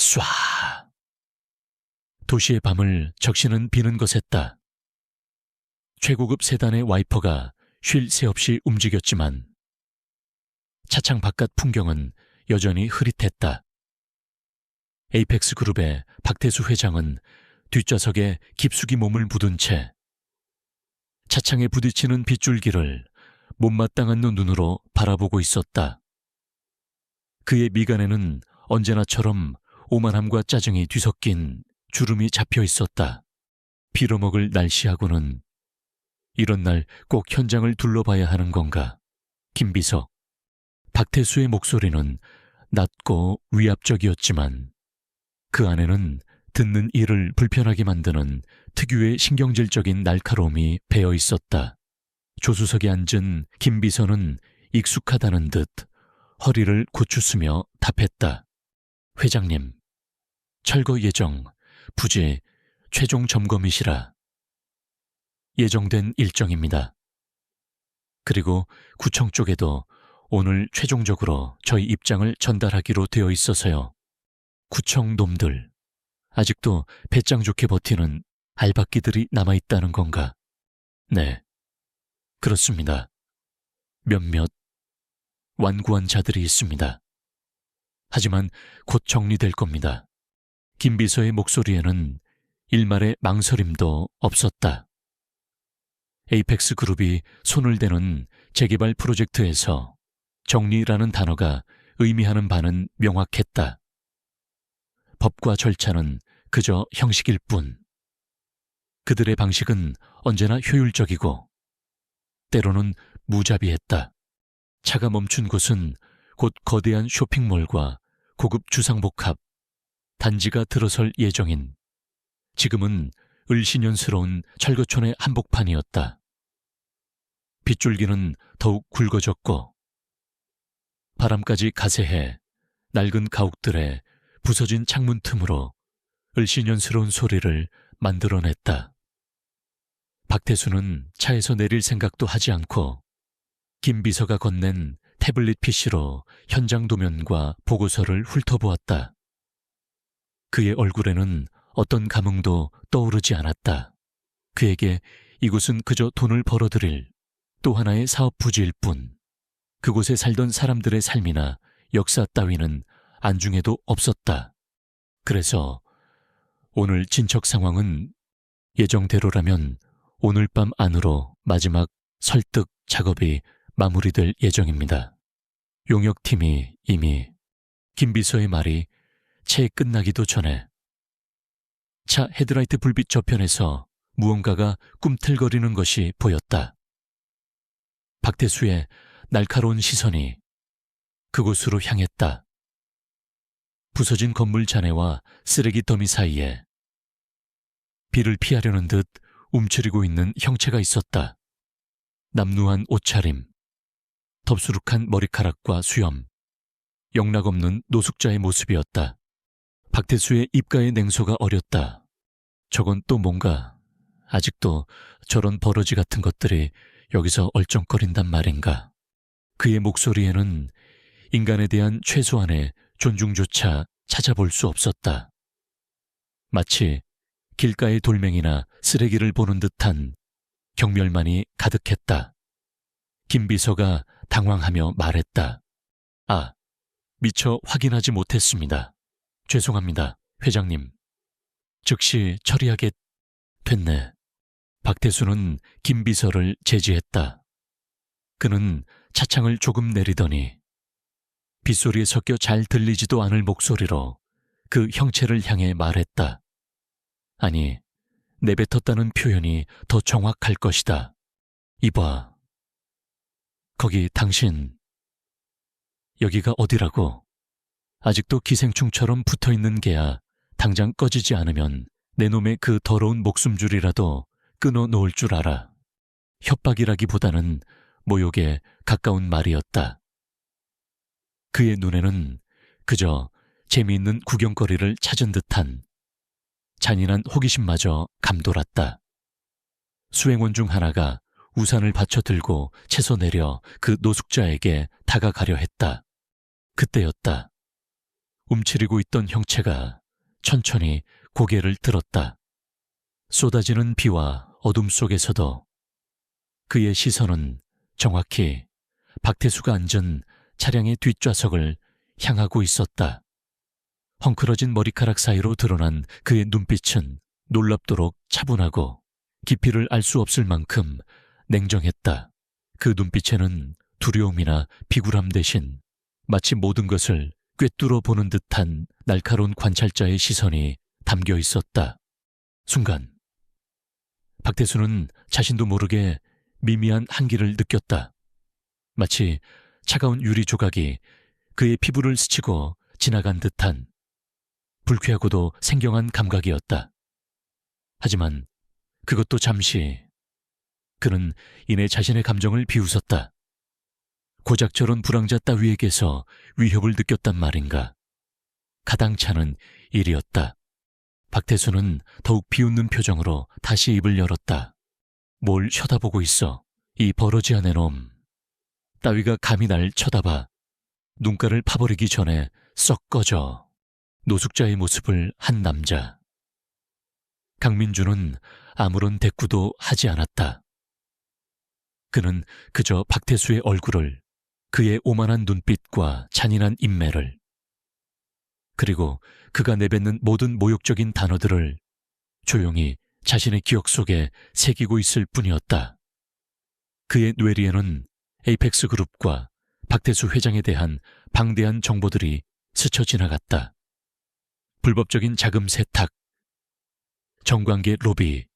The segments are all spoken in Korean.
쏴! 도시의 밤을 적시는 비는 것했다. 최고급 세단의 와이퍼가 쉴 새 없이 움직였지만 차창 바깥 풍경은 여전히 흐릿했다. 에이펙스 그룹의 박태수 회장은 뒷좌석에 깊숙이 몸을 묻은 채 차창에 부딪히는 빗줄기를 못마땅한 눈으로 바라보고 있었다. 그의 미간에는 언제나처럼 오만함과 짜증이 뒤섞인 주름이 잡혀 있었다. 빌어먹을 날씨하고는 이런 날 꼭 현장을 둘러봐야 하는 건가? 김비서. 박태수의 목소리는 낮고 위압적이었지만 그 안에는 듣는 이를 불편하게 만드는 특유의 신경질적인 날카로움이 배어 있었다. 조수석에 앉은 김비서는 익숙하다는 듯 허리를 고추쓰며 답했다. 회장님, 철거 예정, 부지, 최종 점검이시라. 예정된 일정입니다. 그리고 구청 쪽에도 오늘 최종적으로 저희 입장을 전달하기로 되어 있어서요. 구청 놈들, 아직도 배짱 좋게 버티는 알박기들이 남아있다는 건가? 네, 그렇습니다. 몇몇 완고한 자들이 있습니다. 하지만 곧 정리될 겁니다. 김비서의 목소리에는 일말의 망설임도 없었다. 에이펙스 그룹이 손을 대는 재개발 프로젝트에서 정리라는 단어가 의미하는 바는 명확했다. 법과 절차는 그저 형식일 뿐. 그들의 방식은 언제나 효율적이고 때로는 무자비했다. 차가 멈춘 곳은 곧 거대한 쇼핑몰과 고급 주상복합, 단지가 들어설 예정인 지금은 을씨년스러운 철거촌의 한복판이었다. 빗줄기는 더욱 굵어졌고 바람까지 가세해 낡은 가옥들의 부서진 창문 틈으로 을씨년스러운 소리를 만들어냈다. 박태수는 차에서 내릴 생각도 하지 않고 김 비서가 건넨 태블릿 PC로 현장 도면과 보고서를 훑어보았다. 그의 얼굴에는 어떤 감흥도 떠오르지 않았다. 그에게 이곳은 그저 돈을 벌어들일 또 하나의 사업 부지일 뿐 그곳에 살던 사람들의 삶이나 역사 따위는 안중에도 없었다. 그래서 오늘 진척 상황은 예정대로라면 오늘 밤 안으로 마지막 설득 작업이 마무리될 예정입니다. 용역팀이 이미 김 비서의 말이 채 끝나기도 전에 차 헤드라이트 불빛 저편에서 무언가가 꿈틀거리는 것이 보였다. 박태수의 날카로운 시선이 그곳으로 향했다. 부서진 건물 잔해와 쓰레기 더미 사이에 비를 피하려는 듯 움츠리고 있는 형체가 있었다. 남루한 옷차림, 덥수룩한 머리카락과 수염, 영락없는 노숙자의 모습이었다. 박태수의 입가의 냉소가 어렸다. 저건 또 뭔가 아직도 저런 버러지 같은 것들이 여기서 얼쩡거린단 말인가. 그의 목소리에는 인간에 대한 최소한의 존중조차 찾아볼 수 없었다. 마치 길가의 돌멩이나 쓰레기를 보는 듯한 경멸만이 가득했다. 김 비서가 당황하며 말했다. 아, 미처 확인하지 못했습니다. 죄송합니다, 회장님. 즉시 처리하게 됐네. 박태수는 김 비서를 제지했다. 그는 차창을 조금 내리더니 빗소리에 섞여 잘 들리지도 않을 목소리로 그 형체를 향해 말했다. 아니, 내뱉었다는 표현이 더 정확할 것이다. 이봐. 거기 당신. 여기가 어디라고? 아직도 기생충처럼 붙어있는 개야 당장 꺼지지 않으면 내 놈의 그 더러운 목숨줄이라도 끊어놓을 줄 알아. 협박이라기보다는 모욕에 가까운 말이었다. 그의 눈에는 그저 재미있는 구경거리를 찾은 듯한 잔인한 호기심마저 감돌았다. 수행원 중 하나가 우산을 받쳐 들고 채서 내려 그 노숙자에게 다가가려 했다. 그때였다. 움츠리고 있던 형체가 천천히 고개를 들었다. 쏟아지는 비와 어둠 속에서도 그의 시선은 정확히 박태수가 앉은 차량의 뒷좌석을 향하고 있었다. 헝클어진 머리카락 사이로 드러난 그의 눈빛은 놀랍도록 차분하고 깊이를 알 수 없을 만큼 냉정했다. 그 눈빛에는 두려움이나 비굴함 대신 마치 모든 것을 꿰뚫어 보는 듯한 날카로운 관찰자의 시선이 담겨 있었다. 순간 박태수는 자신도 모르게 미미한 한기를 느꼈다. 마치 차가운 유리 조각이 그의 피부를 스치고 지나간 듯한 불쾌하고도 생경한 감각이었다. 하지만 그것도 잠시. 그는 이내 자신의 감정을 비웃었다. 고작 저런 불황자 따위에게서 위협을 느꼈단 말인가. 가당찮은 일이었다. 박태수는 더욱 비웃는 표정으로 다시 입을 열었다. 뭘 쳐다보고 있어, 이 버러지한 애놈. 따위가 감히 날 쳐다봐. 눈가를 파버리기 전에 썩 꺼져. 노숙자의 모습을 한 남자. 강민주는 아무런 대꾸도 하지 않았다. 그는 그저 박태수의 얼굴을, 그의 오만한 눈빛과 잔인한 인매를, 그리고 그가 내뱉는 모든 모욕적인 단어들을 조용히 자신의 기억 속에 새기고 있을 뿐이었다. 그의 뇌리에는 에이펙스 그룹과 박태수 회장에 대한 방대한 정보들이 스쳐 지나갔다. 불법적인 자금 세탁, 정관계 로비,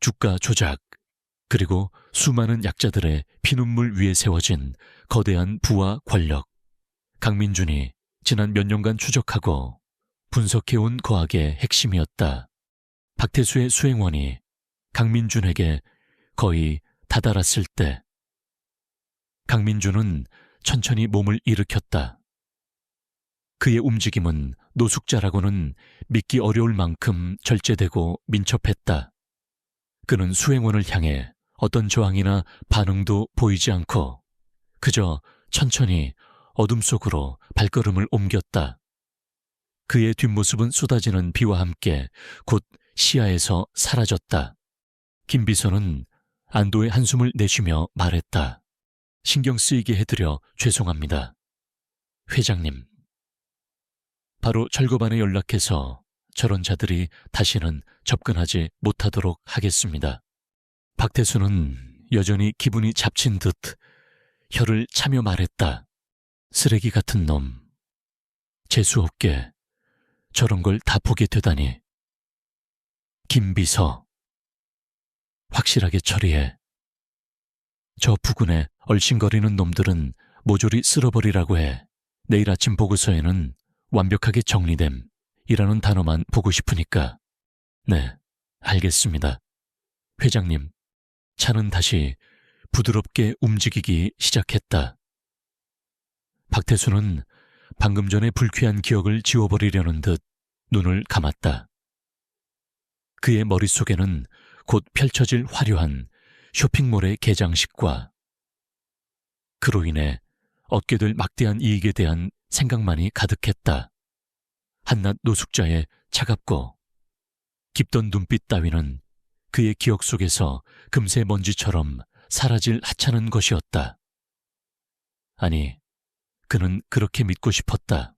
주가 조작, 그리고 수많은 약자들의 피눈물 위에 세워진 거대한 부와 권력. 강민준이 지난 몇 년간 추적하고 분석해온 거학의 핵심이었다. 박태수의 수행원이 강민준에게 거의 다다랐을 때 강민준은 천천히 몸을 일으켰다. 그의 움직임은 노숙자라고는 믿기 어려울 만큼 절제되고 민첩했다. 그는 수행원을 향해 어떤 저항이나 반응도 보이지 않고 그저 천천히 어둠 속으로 발걸음을 옮겼다. 그의 뒷모습은 쏟아지는 비와 함께 곧 시야에서 사라졌다. 김비서는 안도의 한숨을 내쉬며 말했다. 신경 쓰이게 해드려 죄송합니다. 회장님. 바로 철거반에 연락해서 저런 자들이 다시는 접근하지 못하도록 하겠습니다. 박태수는 여전히 기분이 잡친 듯 혀를 차며 말했다. 쓰레기 같은 놈. 재수없게 저런 걸 다 보게 되다니. 김비서. 확실하게 처리해. 저 부근에 얼씬거리는 놈들은 모조리 쓸어버리라고 해. 내일 아침 보고서에는 완벽하게 정리됨 이라는 단어만 보고 싶으니까. 네, 알겠습니다. 회장님, 차는 다시 부드럽게 움직이기 시작했다. 박태수는 방금 전에 불쾌한 기억을 지워버리려는 듯 눈을 감았다. 그의 머릿속에는 곧 펼쳐질 화려한 쇼핑몰의 개장식과 그로 인해 얻게 될 막대한 이익에 대한 생각만이 가득했다. 한낱 노숙자의 차갑고 깊던 눈빛 따위는 그의 기억 속에서 금세 먼지처럼 사라질 하찮은 것이었다. 아니, 그는 그렇게 믿고 싶었다.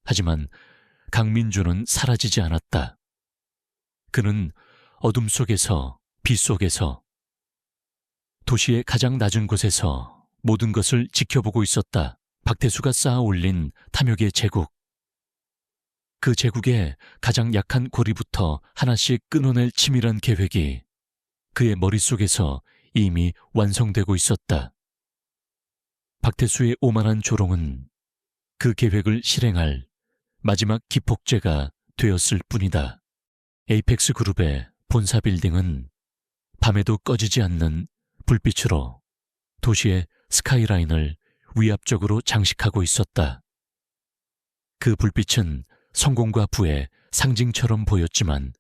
하지만 강민주는 사라지지 않았다. 그는 어둠 속에서, 빛 속에서, 도시의 가장 낮은 곳에서 모든 것을 지켜보고 있었다. 박태수가 쌓아 올린 탐욕의 제국. 그 제국의 가장 약한 고리부터 하나씩 끊어낼 치밀한 계획이 그의 머릿속에서 이미 완성되고 있었다. 박태수의 오만한 조롱은 그 계획을 실행할 마지막 기폭제가 되었을 뿐이다. 에이펙스 그룹의 본사 빌딩은 밤에도 꺼지지 않는 불빛으로 도시의 스카이라인을 위압적으로 장식하고 있었다. 그 불빛은 성공과 부의 상징처럼 보였지만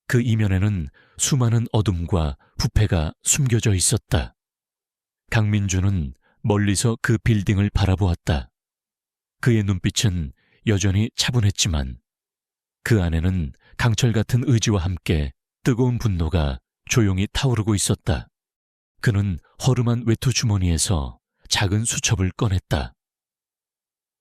그 이면에는 수많은 어둠과 부패가 숨겨져 있었다. 강민주는 멀리서 그 빌딩을 바라보았다. 그의 눈빛은 여전히 차분했지만 그 안에는 강철 같은 의지와 함께 뜨거운 분노가 조용히 타오르고 있었다. 그는 허름한 외투 주머니에서 작은 수첩을 꺼냈다.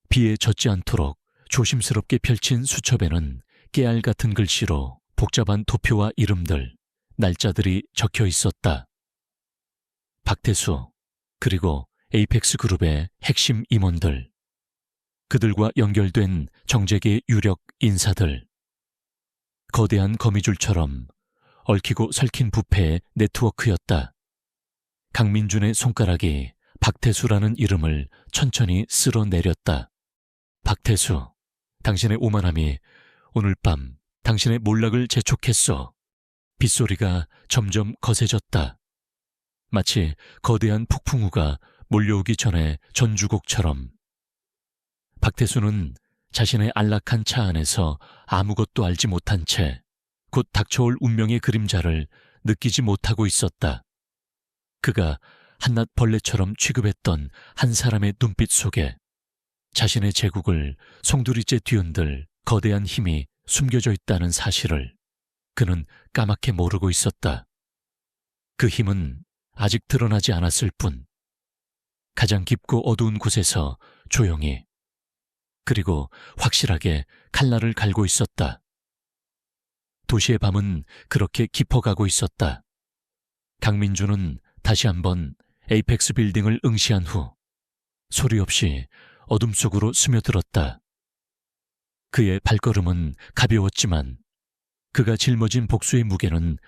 비에 젖지 않도록 조심스럽게 펼친 수첩에는 깨알 같은 글씨로 복잡한 도표와 이름들, 날짜들이 적혀 있었다. 박태수, 그리고 에이펙스 그룹의 핵심 임원들, 그들과 연결된 정재계의 유력 인사들, 거대한 거미줄처럼 얽히고 설킨 부패의 네트워크였다. 강민준의 손가락이 박태수라는 이름을 천천히 쓸어내렸다. 박태수, 당신의 오만함이 오늘 밤 당신의 몰락을 재촉했어. 빗소리가 점점 거세졌다. 마치 거대한 폭풍우가 몰려오기 전에 전주곡처럼. 박태수는 자신의 안락한 차 안에서 아무것도 알지 못한 채 곧 닥쳐올 운명의 그림자를 느끼지 못하고 있었다. 그가 한낱 벌레처럼 취급했던 한 사람의 눈빛 속에 자신의 제국을 송두리째 뒤흔들 거대한 힘이 숨겨져 있다는 사실을 그는 까맣게 모르고 있었다. 그 힘은 아직 드러나지 않았을 뿐 가장 깊고 어두운 곳에서 조용히 그리고 확실하게 칼날을 갈고 있었다. 도시의 밤은 그렇게 깊어가고 있었다. 강민준은 다시 한번 에이펙스 빌딩을 응시한 후 소리 없이 어둠 속으로 스며들었다. 그의 발걸음은 가벼웠지만 그가 짊어진 복수의 무게는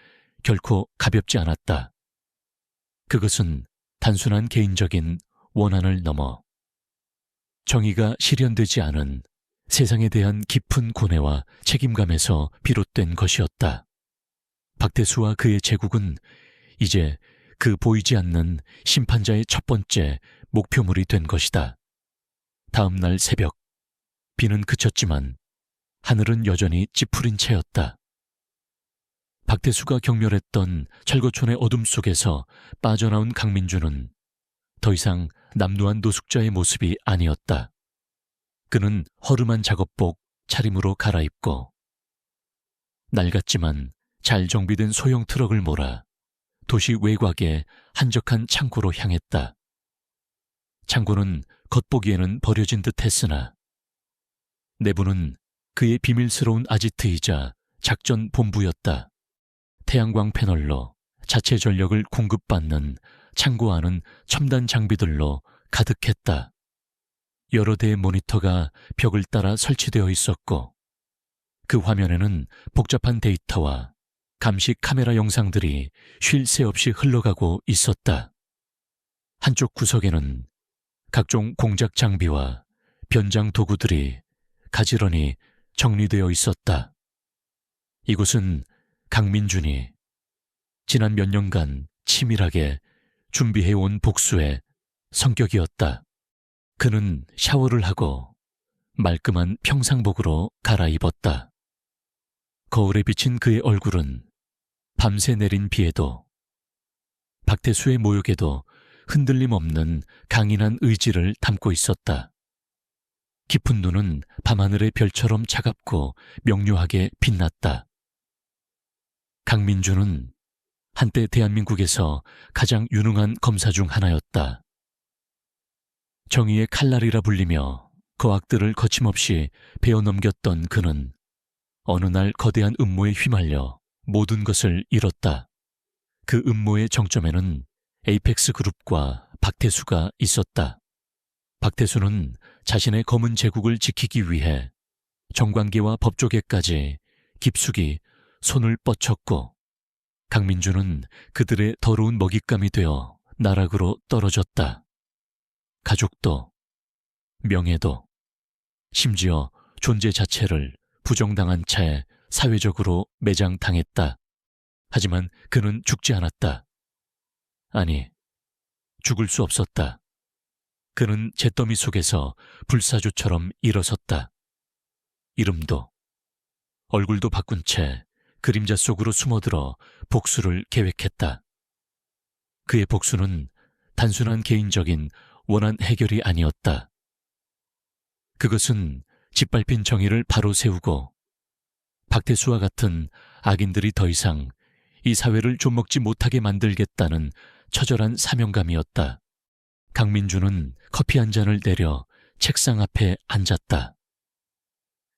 결코 가볍지 않았다. 그것은 단순한 개인적인 원한을 넘어 정의가 실현되지 않은 세상에 대한 깊은 고뇌와 책임감에서 비롯된 것이었다. 박태수와 그의 제국은 이제 그 보이지 않는 심판자의 첫 번째 목표물이 된 것이다. 다음 날 새벽, 비는 그쳤지만 하늘은 여전히 찌푸린 채였다. 박태수가 경멸했던 철거촌의 어둠 속에서 빠져나온 강민준은 더 이상 남루한 노숙자의 모습이 아니었다. 그는 허름한 작업복 차림으로 갈아입고 낡았지만 잘 정비된 소형 트럭을 몰아 도시 외곽의 한적한 창고로 향했다. 창고는 겉보기에는 버려진 듯 했으나 내부는 그의 비밀스러운 아지트이자 작전 본부였다. 태양광 패널로 자체 전력을 공급받는 창고 안은 첨단 장비들로 가득했다. 여러 대의 모니터가 벽을 따라 설치되어 있었고 그 화면에는 복잡한 데이터와 감시 카메라 영상들이 쉴 새 없이 흘러가고 있었다. 한쪽 구석에는 각종 공작 장비와 변장 도구들이 가지런히 정리되어 있었다. 이곳은 강민준이 지난 몇 년간 치밀하게 준비해온 복수의 성격이었다. 그는 샤워를 하고 말끔한 평상복으로 갈아입었다. 거울에 비친 그의 얼굴은 밤새 내린 비에도 박태수의 모욕에도 흔들림 없는 강인한 의지를 담고 있었다. 깊은 눈은 밤하늘의 별처럼 차갑고 명료하게 빛났다. 강민준은 한때 대한민국에서 가장 유능한 검사 중 하나였다. 정의의 칼날이라 불리며 거악들을 거침없이 베어넘겼던 그는 어느 날 거대한 음모에 휘말려 모든 것을 잃었다. 그 음모의 정점에는 에이펙스 그룹과 박태수가 있었다. 박태수는 자신의 검은 제국을 지키기 위해 정관계와 법조계까지 깊숙이 손을 뻗쳤고 강민준은 그들의 더러운 먹잇감이 되어 나락으로 떨어졌다. 가족도, 명예도, 심지어 존재 자체를 부정당한 채 사회적으로 매장당했다. 하지만 그는 죽지 않았다. 아니, 죽을 수 없었다. 그는 잿더미 속에서 불사조처럼 일어섰다. 이름도, 얼굴도 바꾼 채 그림자 속으로 숨어들어 복수를 계획했다. 그의 복수는 단순한 개인적인 원한 해결이 아니었다. 그것은 짓밟힌 정의를 바로 세우고 박태수와 같은 악인들이 더 이상 이 사회를 좀먹지 못하게 만들겠다는 처절한 사명감이었다. 강민주는 커피 한 잔을 내려 책상 앞에 앉았다.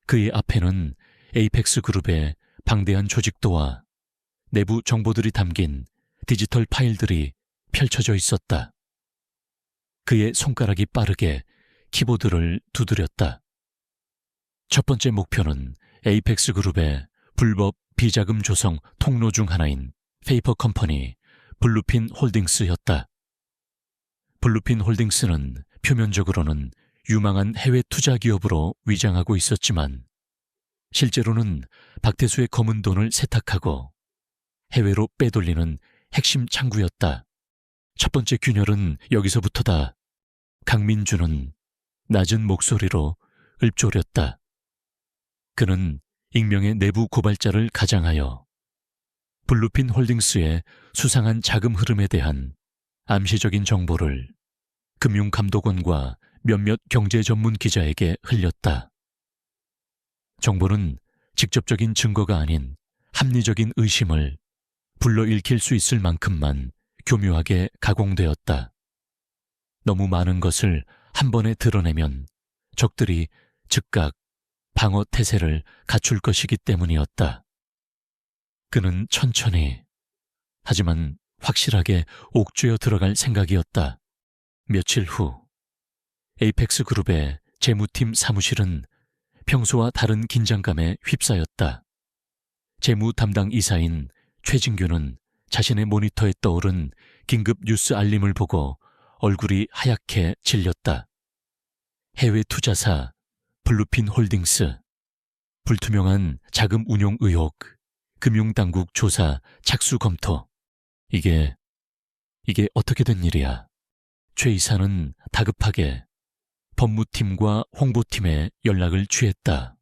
그의 앞에는 에이펙스 그룹의 방대한 조직도와 내부 정보들이 담긴 디지털 파일들이 펼쳐져 있었다. 그의 손가락이 빠르게 키보드를 두드렸다. 첫 번째 목표는 에이펙스 그룹의 불법 비자금 조성 통로 중 하나인 페이퍼 컴퍼니 블루핀 홀딩스였다. 블루핀 홀딩스는 표면적으로는 유망한 해외 투자 기업으로 위장하고 있었지만 실제로는 박태수의 검은 돈을 세탁하고 해외로 빼돌리는 핵심 창구였다. 첫 번째 균열은 여기서부터다. 강민주는 낮은 목소리로 읊조렸다. 그는 익명의 내부 고발자를 가장하여 블루핀 홀딩스의 수상한 자금 흐름에 대한 암시적인 정보를 금융감독원과 몇몇 경제 전문 기자에게 흘렸다. 정보는 직접적인 증거가 아닌 합리적인 의심을 불러일으킬 수 있을 만큼만 교묘하게 가공되었다. 너무 많은 것을 한 번에 드러내면 적들이 즉각 방어 태세를 갖출 것이기 때문이었다. 그는 천천히 하지만 확실하게 옥죄어 들어갈 생각이었다. 며칠 후 에이펙스 그룹의 재무팀 사무실은 평소와 다른 긴장감에 휩싸였다. 재무 담당 이사인 최진규는 자신의 모니터에 떠오른 긴급 뉴스 알림을 보고 얼굴이 하얗게 질렸다. 해외 투자사 블루핀 홀딩스, 불투명한 자금 운용 의혹, 금융당국 조사 착수 검토. 이게 어떻게 된 일이야? 최 이사는 다급하게 법무팀과 홍보팀에 연락을 취했다.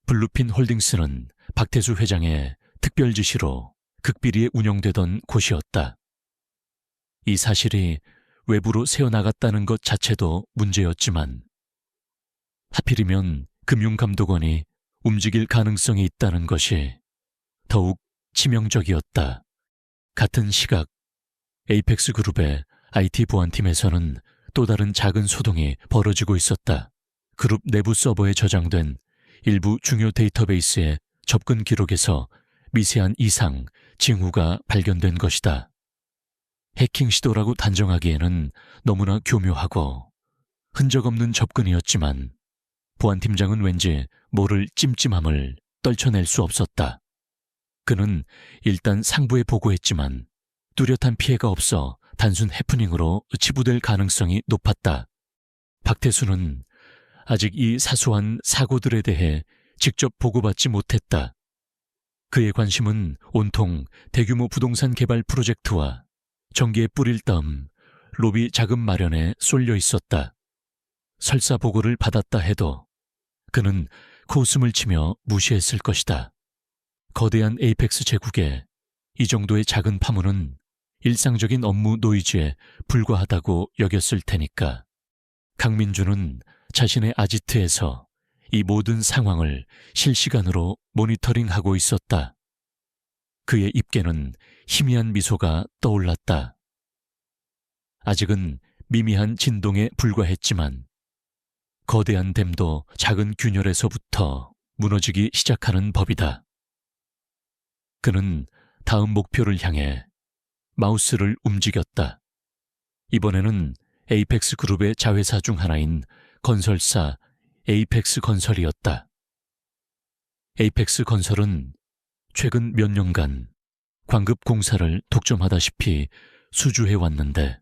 블루핀 홀딩스는 박태수 회장의 특별 지시로 극비리에 운영되던 곳이었다. 이 사실이 외부로 새어나갔다는 것 자체도 문제였지만 하필이면 금융감독원이 움직일 가능성이 있다는 것이 더욱 치명적이었다. 같은 시각 에이펙스 그룹의 IT 보안팀에서는 또 다른 작은 소동이 벌어지고 있었다. 그룹 내부 서버에 저장된 일부 중요 데이터베이스의 접근 기록에서 미세한 이상, 징후가 발견된 것이다. 해킹 시도라고 단정하기에는 너무나 교묘하고 흔적 없는 접근이었지만 보안팀장은 왠지 모를 찜찜함을 떨쳐낼 수 없었다. 그는 일단 상부에 보고했지만 뚜렷한 피해가 없어 단순 해프닝으로 치부될 가능성이 높았다. 박태수는 아직 이 사소한 사고들에 대해 직접 보고받지 못했다. 그의 관심은 온통 대규모 부동산 개발 프로젝트와 전기에 뿌릴 다음 로비 자금 마련에 쏠려 있었다. 설사 보고를 받았다 해도 그는 코웃음을 치며 무시했을 것이다. 거대한 에이펙스 제국에 이 정도의 작은 파문은 일상적인 업무 노이즈에 불과하다고 여겼을 테니까. 강민주는 자신의 아지트에서 이 모든 상황을 실시간으로 모니터링하고 있었다. 그의 입에는 희미한 미소가 떠올랐다. 아직은 미미한 진동에 불과했지만 거대한 댐도 작은 균열에서부터 무너지기 시작하는 법이다. 그는 다음 목표를 향해 마우스를 움직였다. 이번에는 에이펙스 그룹의 자회사 중 하나인 건설사 에이펙스 건설이었다. 에이펙스 건설은 최근 몇 년간 광급 공사를 독점하다시피 수주해왔는데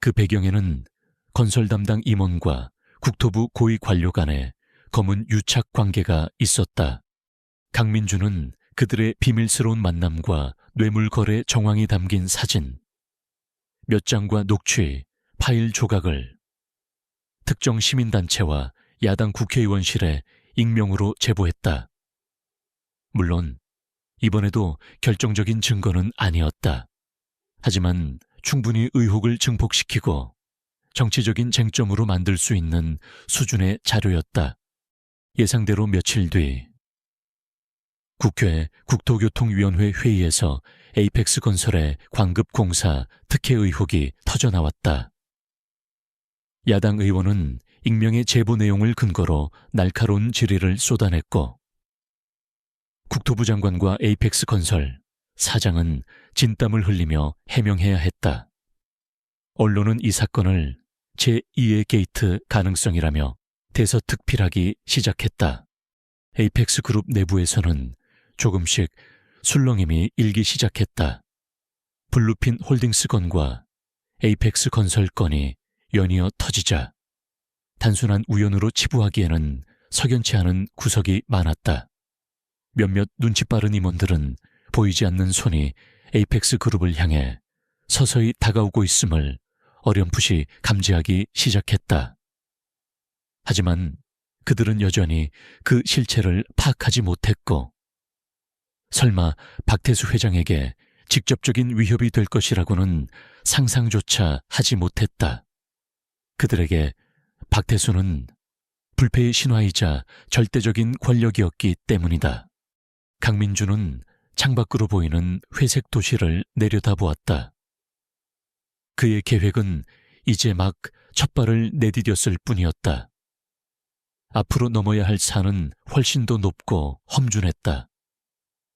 그 배경에는 건설 담당 임원과 국토부 고위 관료 간의 검은 유착 관계가 있었다. 강민주는 그들의 비밀스러운 만남과 뇌물 거래 정황이 담긴 사진, 몇 장과 녹취, 파일 조각을 특정 시민단체와 야당 국회의원실에 익명으로 제보했다. 물론 이번에도 결정적인 증거는 아니었다. 하지만 충분히 의혹을 증폭시키고 정치적인 쟁점으로 만들 수 있는 수준의 자료였다. 예상대로 며칠 뒤 국회 국토교통위원회 회의에서 에이펙스 건설의 광급 공사 특혜 의혹이 터져나왔다. 야당 의원은 익명의 제보 내용을 근거로 날카로운 질의를 쏟아냈고 국토부 장관과 에이펙스 건설 사장은 진땀을 흘리며 해명해야 했다. 언론은 이 사건을 제2의 게이트 가능성이라며 대서특필하기 시작했다. 에이펙스 그룹 내부에서는 조금씩 술렁임이 일기 시작했다. 블루핀 홀딩스 건과 에이펙스 건설 건이 연이어 터지자 단순한 우연으로 치부하기에는 석연치 않은 구석이 많았다. 몇몇 눈치 빠른 임원들은 보이지 않는 손이 에이펙스 그룹을 향해 서서히 다가오고 있음을 어렴풋이 감지하기 시작했다. 하지만 그들은 여전히 그 실체를 파악하지 못했고 설마 박태수 회장에게 직접적인 위협이 될 것이라고는 상상조차 하지 못했다. 그들에게 박태수는 불패의 신화이자 절대적인 권력이었기 때문이다. 강민주는 창밖으로 보이는 회색 도시를 내려다보았다. 그의 계획은 이제 막 첫 발을 내디뎠을 뿐이었다. 앞으로 넘어야 할 산은 훨씬 더 높고 험준했다.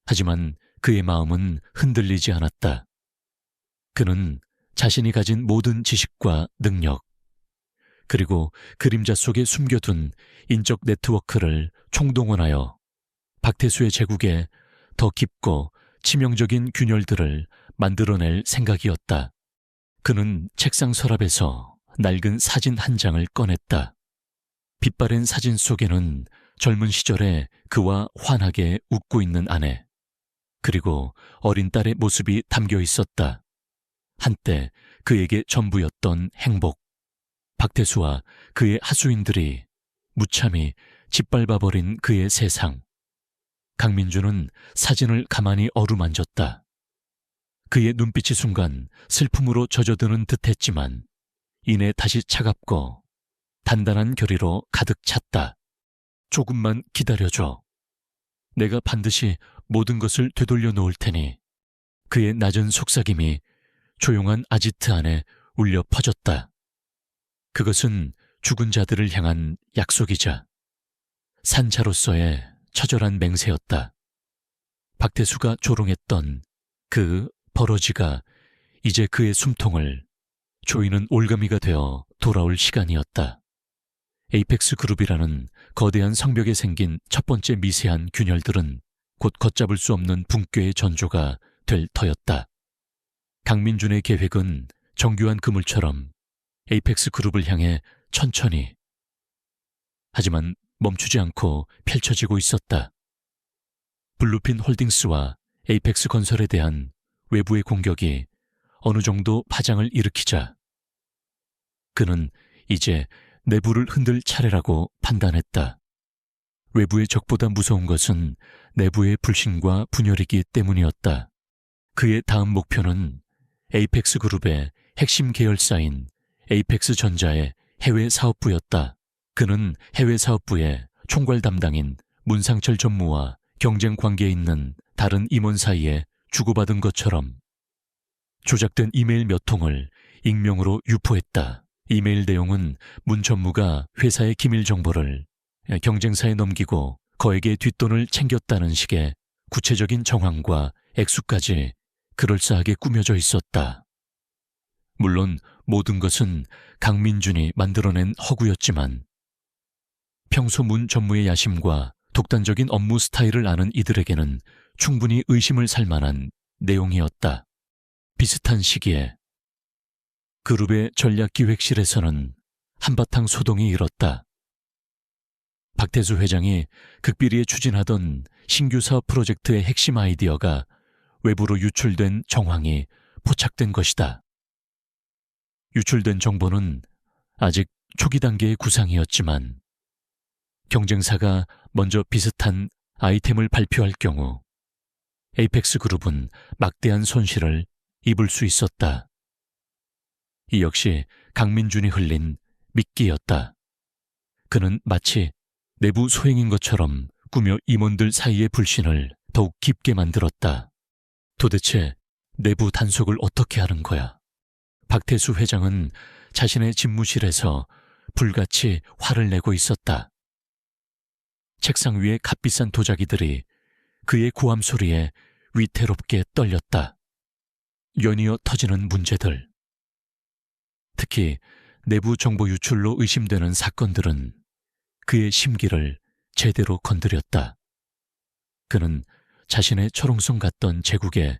하지만 그의 마음은 흔들리지 않았다. 그는 자신이 가진 모든 지식과 능력, 그리고 그림자 속에 숨겨둔 인적 네트워크를 총동원하여 박태수의 제국에 더 깊고 치명적인 균열들을 만들어낼 생각이었다. 그는 책상 서랍에서 낡은 사진 한 장을 꺼냈다. 빛바랜 사진 속에는 젊은 시절에 그와 환하게 웃고 있는 아내, 그리고 어린 딸의 모습이 담겨 있었다. 한때 그에게 전부였던 행복. 박태수와 그의 하수인들이 무참히 짓밟아버린 그의 세상. 강민주는 사진을 가만히 어루만졌다. 그의 눈빛이 순간 슬픔으로 젖어드는 듯했지만 이내 다시 차갑고 단단한 결의로 가득 찼다. 조금만 기다려줘. 내가 반드시 모든 것을 되돌려 놓을 테니. 그의 낮은 속삭임이 조용한 아지트 안에 울려 퍼졌다. 그것은 죽은 자들을 향한 약속이자 산자로서의 처절한 맹세였다. 박태수가 조롱했던 그 버러지가 이제 그의 숨통을 조이는 올가미가 되어 돌아올 시간이었다. 에이펙스 그룹이라는 거대한 성벽에 생긴 첫 번째 미세한 균열들은 곧 걷잡을 수 없는 붕괴의 전조가 될 터였다. 강민준의 계획은 정교한 그물처럼 에이펙스 그룹을 향해 천천히, 하지만 멈추지 않고 펼쳐지고 있었다. 블루핀 홀딩스와 에이펙스 건설에 대한 외부의 공격이 어느 정도 파장을 일으키자 그는 이제 내부를 흔들 차례라고 판단했다. 외부의 적보다 무서운 것은 내부의 불신과 분열이기 때문이었다. 그의 다음 목표는 에이펙스 그룹의 핵심 계열사인 에이펙스 전자의 해외 사업부였다. 그는 해외 사업부의 총괄 담당인 문상철 전무와 경쟁 관계에 있는 다른 임원 사이에 주고받은 것처럼 조작된 이메일 몇 통을 익명으로 유포했다. 이메일 내용은 문 전무가 회사의 기밀 정보를 경쟁사에 넘기고 거액의 뒷돈을 챙겼다는 식의 구체적인 정황과 액수까지 그럴싸하게 꾸며져 있었다. 물론 모든 것은 강민준이 만들어낸 허구였지만 평소 문 전무의 야심과 독단적인 업무 스타일을 아는 이들에게는 충분히 의심을 살 만한 내용이었다. 비슷한 시기에 그룹의 전략기획실에서는 한바탕 소동이 일었다. 박태수 회장이 극비리에 추진하던 신규 사업 프로젝트의 핵심 아이디어가 외부로 유출된 정황이 포착된 것이다. 유출된 정보는 아직 초기 단계의 구상이었지만 경쟁사가 먼저 비슷한 아이템을 발표할 경우 에이펙스 그룹은 막대한 손실을 입을 수 있었다. 이 역시 강민준이 흘린 미끼였다. 그는 마치 내부 소행인 것처럼 꾸며 임원들 사이의 불신을 더욱 깊게 만들었다. 도대체 내부 단속을 어떻게 하는 거야? 박태수 회장은 자신의 집무실에서 불같이 화를 내고 있었다. 책상 위의 값비싼 도자기들이 그의 고함 소리에 위태롭게 떨렸다. 연이어 터지는 문제들, 특히 내부 정보 유출로 의심되는 사건들은 그의 심기를 제대로 건드렸다. 그는 자신의 철옹성 같던 제국에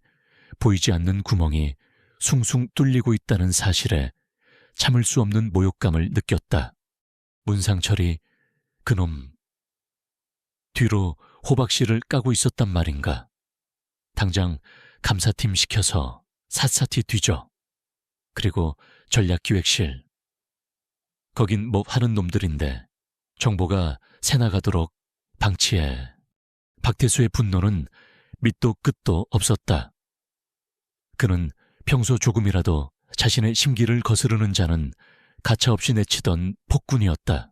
보이지 않는 구멍이 숭숭 뚫리고 있다는 사실에 참을 수 없는 모욕감을 느꼈다. 문상철이 그놈 뒤로 호박씨를 까고 있었단 말인가. 당장 감사팀 시켜서 샅샅이 뒤져. 그리고 전략기획실. 거긴 뭐 하는 놈들인데 정보가 새나가도록 방치해. 박태수의 분노는 밑도 끝도 없었다. 그는 평소 조금이라도 자신의 심기를 거스르는 자는 가차없이 내치던 폭군이었다.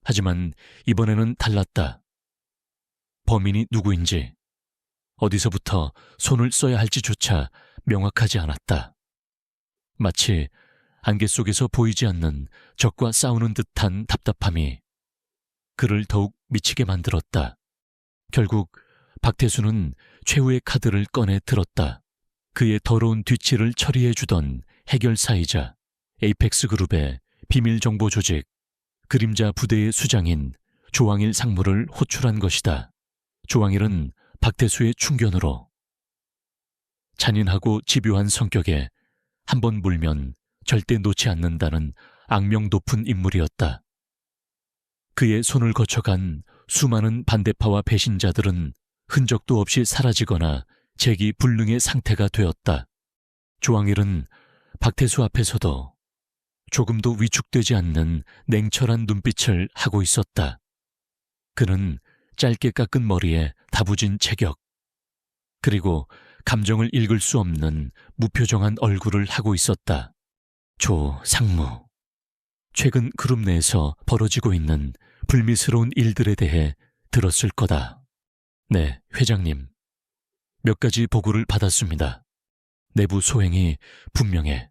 하지만 이번에는 달랐다. 범인이 누구인지, 어디서부터 손을 써야 할지조차 명확하지 않았다. 마치 안개 속에서 보이지 않는 적과 싸우는 듯한 답답함이 그를 더욱 미치게 만들었다. 결국 박태수는 최후의 카드를 꺼내 들었다. 그의 더러운 뒤치를 처리해주던 해결사이자 에이펙스 그룹의 비밀정보 조직 그림자 부대의 수장인 조항일 상무를 호출한 것이다. 조항일은 박태수의 충견으로 잔인하고 집요한 성격에 한 번 물면 절대 놓지 않는다는 악명 높은 인물이었다. 그의 손을 거쳐간 수많은 반대파와 배신자들은 흔적도 없이 사라지거나 재기 불능의 상태가 되었다. 조항일은 박태수 앞에서도 조금도 위축되지 않는 냉철한 눈빛을 하고 있었다. 그는 짧게 깎은 머리에 다부진 체격, 그리고 감정을 읽을 수 없는 무표정한 얼굴을 하고 있었다. 조 상무, 최근 그룹 내에서 벌어지고 있는 불미스러운 일들에 대해 들었을 거다. 네, 회장님. 몇 가지 보고를 받았습니다. 내부 소행이 분명해.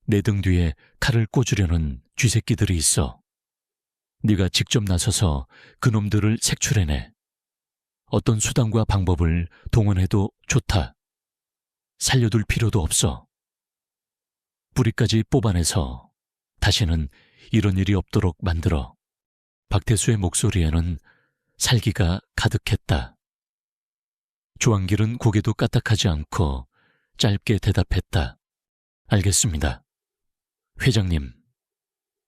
내 등 뒤에 칼을 꽂으려는 쥐새끼들이 있어. 네가 직접 나서서 그놈들을 색출해내. 어떤 수단과 방법을 동원해도 좋다. 살려둘 필요도 없어. 뿌리까지 뽑아내서 다시는 이런 일이 없도록 만들어. 박태수의 목소리에는 살기가 가득했다. 조항길은 고개도 까딱하지 않고 짧게 대답했다. 알겠습니다. 회장님,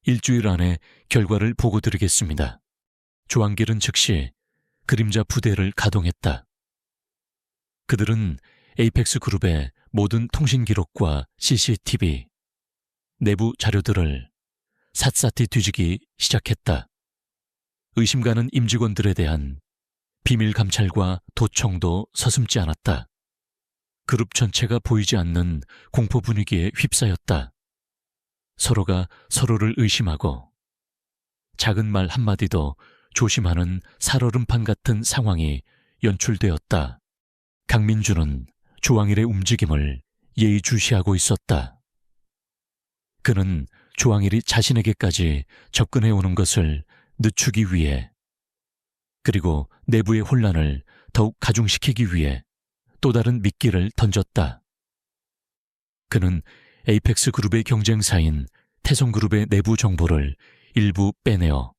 일주일 안에 결과를 보고드리겠습니다. 조항길은 즉시 그림자 부대를 가동했다. 그들은 에이펙스 그룹의 모든 통신 기록과 CCTV, 내부 자료들을 샅샅이 뒤지기 시작했다. 의심가는 임직원들에 대한 비밀 감찰과 도청도 서슴지 않았다. 그룹 전체가 보이지 않는 공포 분위기에 휩싸였다. 서로가 서로를 의심하고 작은 말 한마디도 조심하는 살얼음판 같은 상황이 연출되었다. 강민준은 조항일의 움직임을 예의주시하고 있었다. 그는 조항일이 자신에게까지 접근해오는 것을 늦추기 위해, 그리고 내부의 혼란을 더욱 가중시키기 위해 또 다른 미끼를 던졌다. 그는 에이펙스 그룹의 경쟁사인 태성그룹의 내부 정보를 일부 빼내어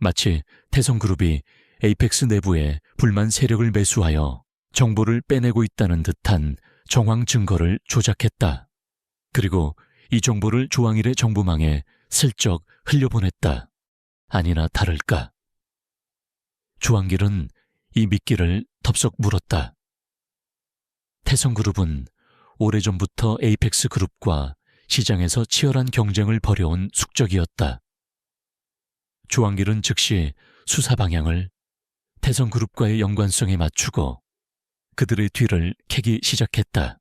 마치 태성그룹이 에이펙스 내부에 불만 세력을 매수하여 정보를 빼내고 있다는 듯한 정황 증거를 조작했다. 그리고 이 정보를 조항일의 정보망에 슬쩍 흘려보냈다. 아니나 다를까. 조항길은 이 미끼를 덥석 물었다. 태성그룹은 오래전부터 에이펙스 그룹과 시장에서 치열한 경쟁을 벌여온 숙적이었다. 조항길은 즉시 수사 방향을 태성그룹과의 연관성에 맞추고 그들의 뒤를 캐기 시작했다.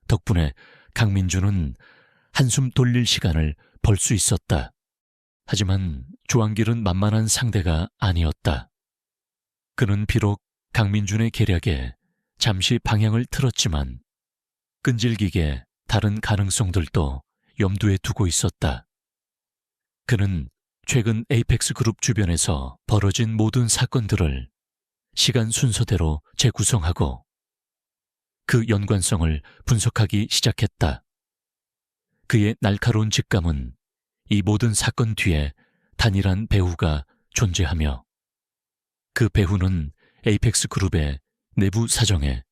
덕분에 강민주는 한숨 돌릴 시간을 벌 수 있었다. 하지만 조항길은 만만한 상대가 아니었다. 그는 비록 강민준의 계략에 잠시 방향을 틀었지만 끈질기게 다른 가능성들도 염두에 두고 있었다. 그는 최근 에이펙스 그룹 주변에서 벌어진 모든 사건들을 시간 순서대로 재구성하고 그 연관성을 분석하기 시작했다. 그의 날카로운 직감은 이 모든 사건 뒤에 단일한 배후가 존재하며 그 배후는 에이펙스 그룹의 내부 사정에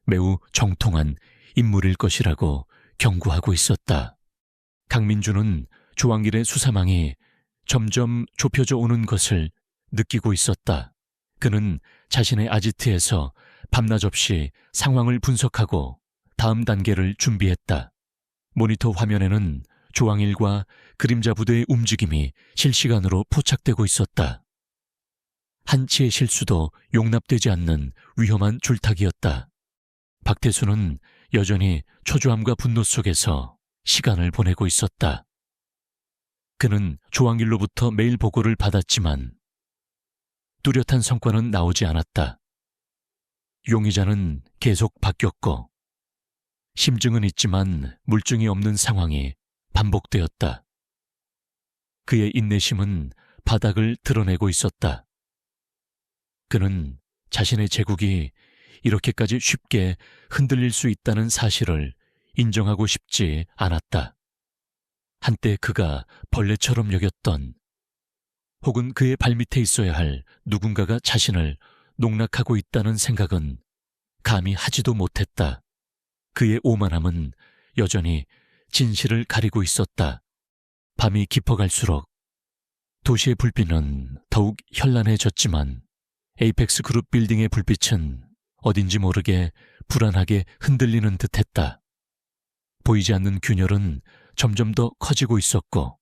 매우 정통한 인물일 것이라고 경고하고 있었다. 강민주는 조항길의 수사망이 점점 좁혀져 오는 것을 느끼고 있었다. 그는 자신의 아지트에서 밤낮 없이 상황을 분석하고 다음 단계를 준비했다. 모니터 화면에는 조항일과 그림자 부대의 움직임이 실시간으로 포착되고 있었다. 한치의 실수도 용납되지 않는 위험한 줄타기였다. 박태수는 여전히 초조함과 분노 속에서 시간을 보내고 있었다. 그는 조항일로부터 메일 보고를 받았지만 뚜렷한 성과는 나오지 않았다. 용의자는 계속 바뀌었고 심증은 있지만 물증이 없는 상황이 반복되었다. 그의 인내심은 바닥을 드러내고 있었다. 그는 자신의 제국이 이렇게까지 쉽게 흔들릴 수 있다는 사실을 인정하고 싶지 않았다. 한때 그가 벌레처럼 여겼던 혹은 그의 발밑에 있어야 할 누군가가 자신을 농락하고 있다는 생각은 감히 하지도 못했다. 그의 오만함은 여전히 진실을 가리고 있었다. 밤이 깊어갈수록 도시의 불빛은 더욱 현란해졌지만 에이펙스 그룹 빌딩의 불빛은 어딘지 모르게 불안하게 흔들리는 듯했다. 보이지 않는 균열은 점점 더 커지고 있었고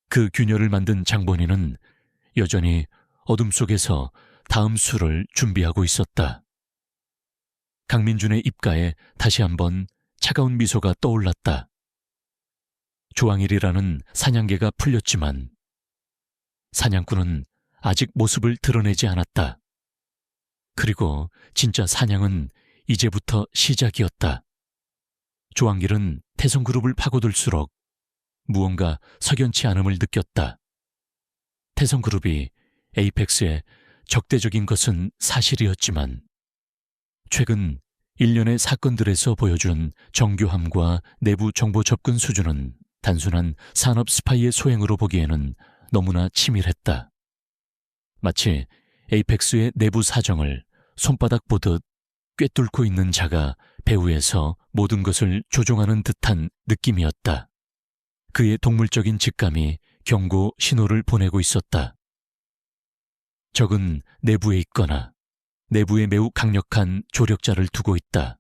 그 균열을 만든 장본인은 여전히 어둠 속에서 다음 수를 준비하고 있었다. 강민준의 입가에 다시 한번 차가운 미소가 떠올랐다. 조항일이라는 사냥개가 풀렸지만 사냥꾼은 아직 모습을 드러내지 않았다. 그리고 진짜 사냥은 이제부터 시작이었다. 조항길은 태성그룹을 파고들수록 무언가 석연치 않음을 느꼈다. 태성그룹이 에이펙스에 적대적인 것은 사실이었지만 최근 일련의 사건들에서 보여준 정교함과 내부 정보 접근 수준은 단순한 산업 스파이의 소행으로 보기에는 너무나 치밀했다. 마치 에이펙스의 내부 사정을 손바닥 보듯 꿰뚫고 있는 자가 배후에서 모든 것을 조종하는 듯한 느낌이었다. 그의 동물적인 직감이 경고 신호를 보내고 있었다. 적은 내부에 있거나 내부에 매우 강력한 조력자를 두고 있다.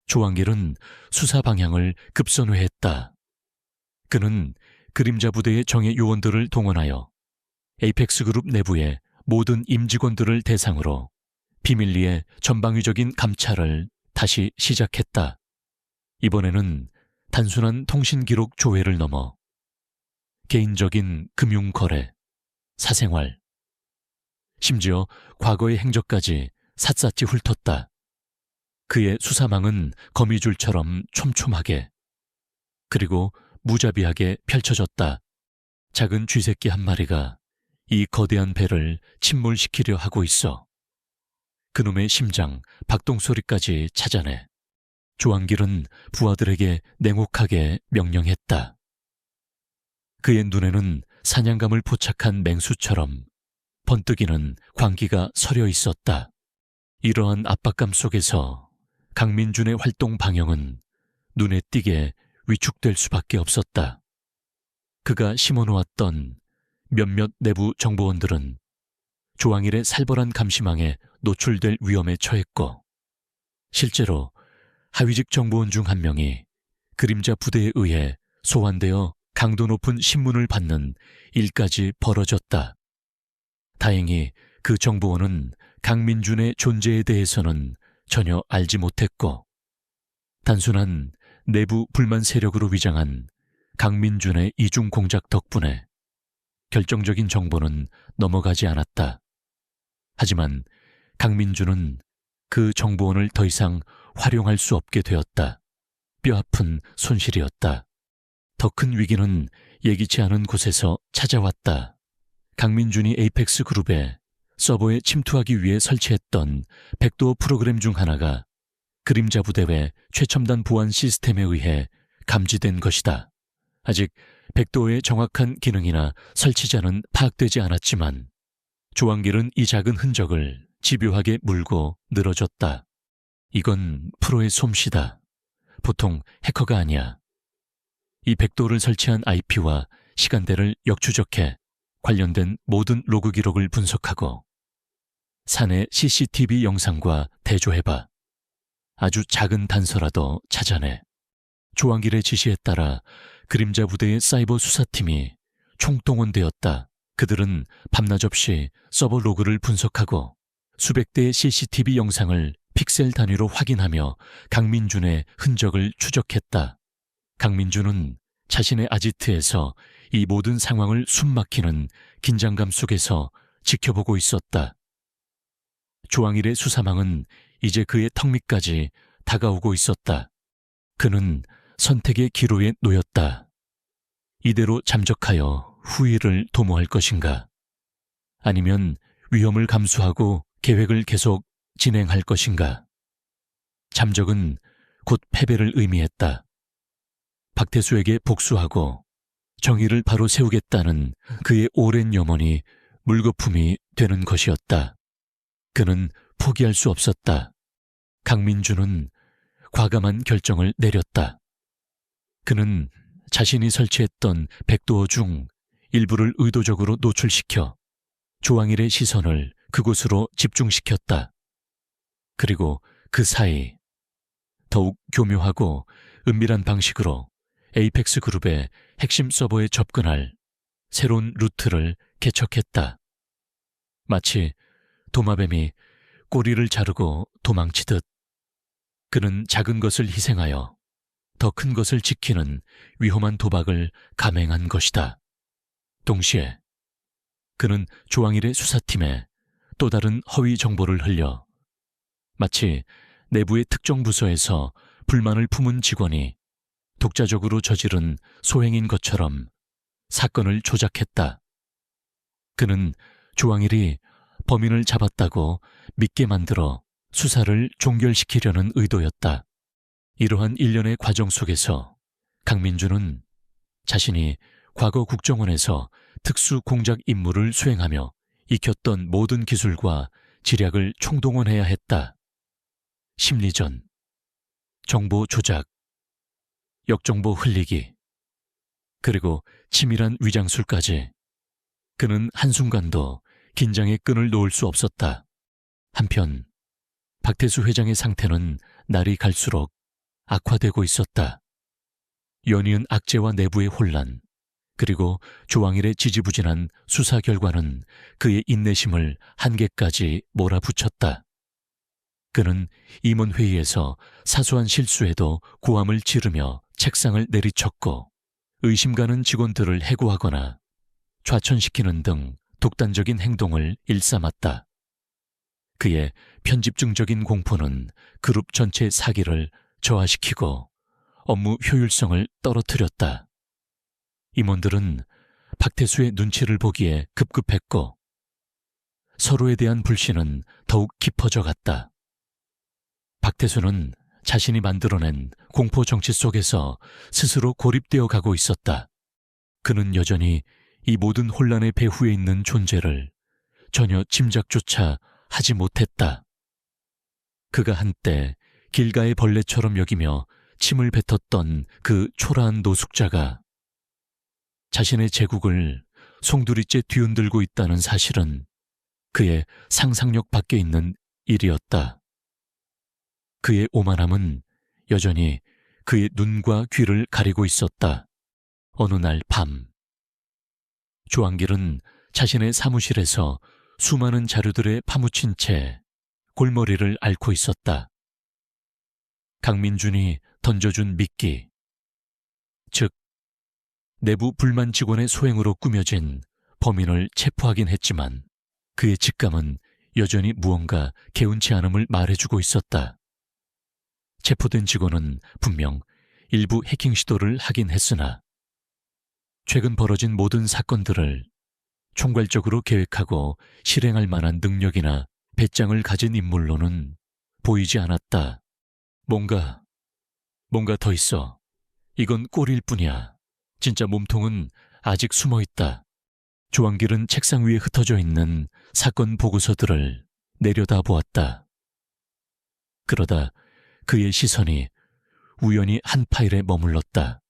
조항길은 수사 방향을 급선회했다. 그는 그림자 부대의 정예 요원들을 동원하여 에이펙스 그룹 내부의 모든 임직원들을 대상으로 비밀리에 전방위적인 감찰을 다시 시작했다. 이번에는 단순한 통신기록 조회를 넘어 개인적인 금융거래, 사생활, 심지어 과거의 행적까지 샅샅이 훑었다. 그의 수사망은 거미줄처럼 촘촘하게 그리고 무자비하게 펼쳐졌다. 작은 쥐새끼 한 마리가 이 거대한 배를 침몰시키려 하고 있어. 그놈의 심장, 박동소리까지 찾아내 조항길은 부하들에게 냉혹하게 명령했다. 그의 눈에는 사냥감을 포착한 맹수처럼 번뜩이는 광기가 서려 있었다. 이러한 압박감 속에서 강민준의 활동 방향은 눈에 띄게 위축될 수밖에 없었다. 그가 심어놓았던 몇몇 내부 정보원들은 조항일의 살벌한 감시망에 노출될 위험에 처했고 실제로 하위직 정보원 중 한 명이 그림자 부대에 의해 소환되어 강도 높은 신문을 받는 일까지 벌어졌다. 다행히 그 정보원은 강민준의 존재에 대해서는 전혀 알지 못했고 단순한 내부 불만 세력으로 위장한 강민준의 이중 공작 덕분에 결정적인 정보는 넘어가지 않았다. 하지만 강민준은 그 정보원을 더 이상 활용할 수 없게 되었다. 뼈아픈 손실이었다. 더 큰 위기는 예기치 않은 곳에서 찾아왔다. 강민준이 에이펙스 그룹에 서버에 침투하기 위해 설치했던 백도어 프로그램 중 하나가 그림자 부대의 최첨단 보안 시스템에 의해 감지된 것이다. 아직 백도어의 정확한 기능이나 설치자는 파악되지 않았지만 조항길은 이 작은 흔적을 집요하게 물고 늘어졌다. 이건 프로의 솜씨다. 보통 해커가 아니야. 이 백도어를 설치한 IP와 시간대를 역추적해 관련된 모든 로그 기록을 분석하고 사내 CCTV 영상과 대조해봐. 아주 작은 단서라도 찾아내. 조항길의 지시에 따라 그림자 부대의 사이버 수사팀이 총동원되었다. 그들은 밤낮 없이 서버 로그를 분석하고 수백 대의 CCTV 영상을 픽셀 단위로 확인하며 강민준의 흔적을 추적했다. 강민준은 자신의 아지트에서 이 모든 상황을 숨막히는 긴장감 속에서 지켜보고 있었다. 조항일의 수사망은 이제 그의 턱 밑까지 다가오고 있었다. 그는 선택의 기로에 놓였다. 이대로 잠적하여 후위를 도모할 것인가? 아니면 위험을 감수하고 계획을 계속 진행할 것인가? 잠적은 곧 패배를 의미했다. 박태수에게 복수하고 정의를 바로 세우겠다는 그의 오랜 염원이 물거품이 되는 것이었다. 그는 포기할 수 없었다. 강민준은 과감한 결정을 내렸다. 그는 자신이 설치했던 백도어 중 일부를 의도적으로 노출시켜 조항일의 시선을 그곳으로 집중시켰다. 그리고 그 사이 더욱 교묘하고 은밀한 방식으로 에이펙스 그룹의 핵심 서버에 접근할 새로운 루트를 개척했다. 마치 도마뱀이 꼬리를 자르고 도망치듯 그는 작은 것을 희생하여 더 큰 것을 지키는 위험한 도박을 감행한 것이다. 동시에 그는 조항일의 수사팀에 또 다른 허위 정보를 흘려 마치 내부의 특정 부서에서 불만을 품은 직원이 독자적으로 저지른 소행인 것처럼 사건을 조작했다. 그는 조항일이 범인을 잡았다고 믿게 만들어 수사를 종결시키려는 의도였다. 이러한 일련의 과정 속에서 강민준은 자신이 과거 국정원에서 특수 공작 임무를 수행하며 익혔던 모든 기술과 지략을 총동원해야 했다. 심리전, 정보 조작, 역정보 흘리기, 그리고 치밀한 위장술까지. 그는 한순간도 긴장의 끈을 놓을 수 없었다. 한편 박태수 회장의 상태는 날이 갈수록 악화되고 있었다. 연이은 악재와 내부의 혼란, 그리고 조항일의 지지부진한 수사 결과는 그의 인내심을 한계까지 몰아붙였다. 그는 임원회의에서 사소한 실수에도 고함을 지르며 책상을 내리쳤고 의심 가는 직원들을 해고하거나 좌천시키는 등 독단적인 행동을 일삼았다. 그의 편집증적인 공포는 그룹 전체 사기를 저하시키고 업무 효율성을 떨어뜨렸다. 임원들은 박태수의 눈치를 보기에 급급했고 서로에 대한 불신은 더욱 깊어져 갔다. 박태수는 자신이 만들어낸 공포 정치 속에서 스스로 고립되어 가고 있었다. 그는 여전히 이 모든 혼란의 배후에 있는 존재를 전혀 짐작조차 하지 못했다. 그가 한때 길가의 벌레처럼 여기며 침을 뱉었던 그 초라한 노숙자가 자신의 제국을 송두리째 뒤흔들고 있다는 사실은 그의 상상력 밖에 있는 일이었다. 그의 오만함은 여전히 그의 눈과 귀를 가리고 있었다. 어느 날 밤, 조항길은 자신의 사무실에서 수많은 자료들에 파묻힌 채 골머리를 앓고 있었다. 강민준이 던져준 미끼. 즉, 내부 불만 직원의 소행으로 꾸며진 범인을 체포하긴 했지만 그의 직감은 여전히 무언가 개운치 않음을 말해주고 있었다. 체포된 직원은 분명 일부 해킹 시도를 하긴 했으나 최근 벌어진 모든 사건들을 총괄적으로 계획하고 실행할 만한 능력이나 배짱을 가진 인물로는 보이지 않았다. 뭔가 더 있어. 이건 꼴일 뿐이야. 진짜 몸통은 아직 숨어있다. 조한길은 책상 위에 흩어져 있는 사건 보고서들을 내려다보았다. 그러다 그의 시선이 우연히 한 파일에 머물렀다.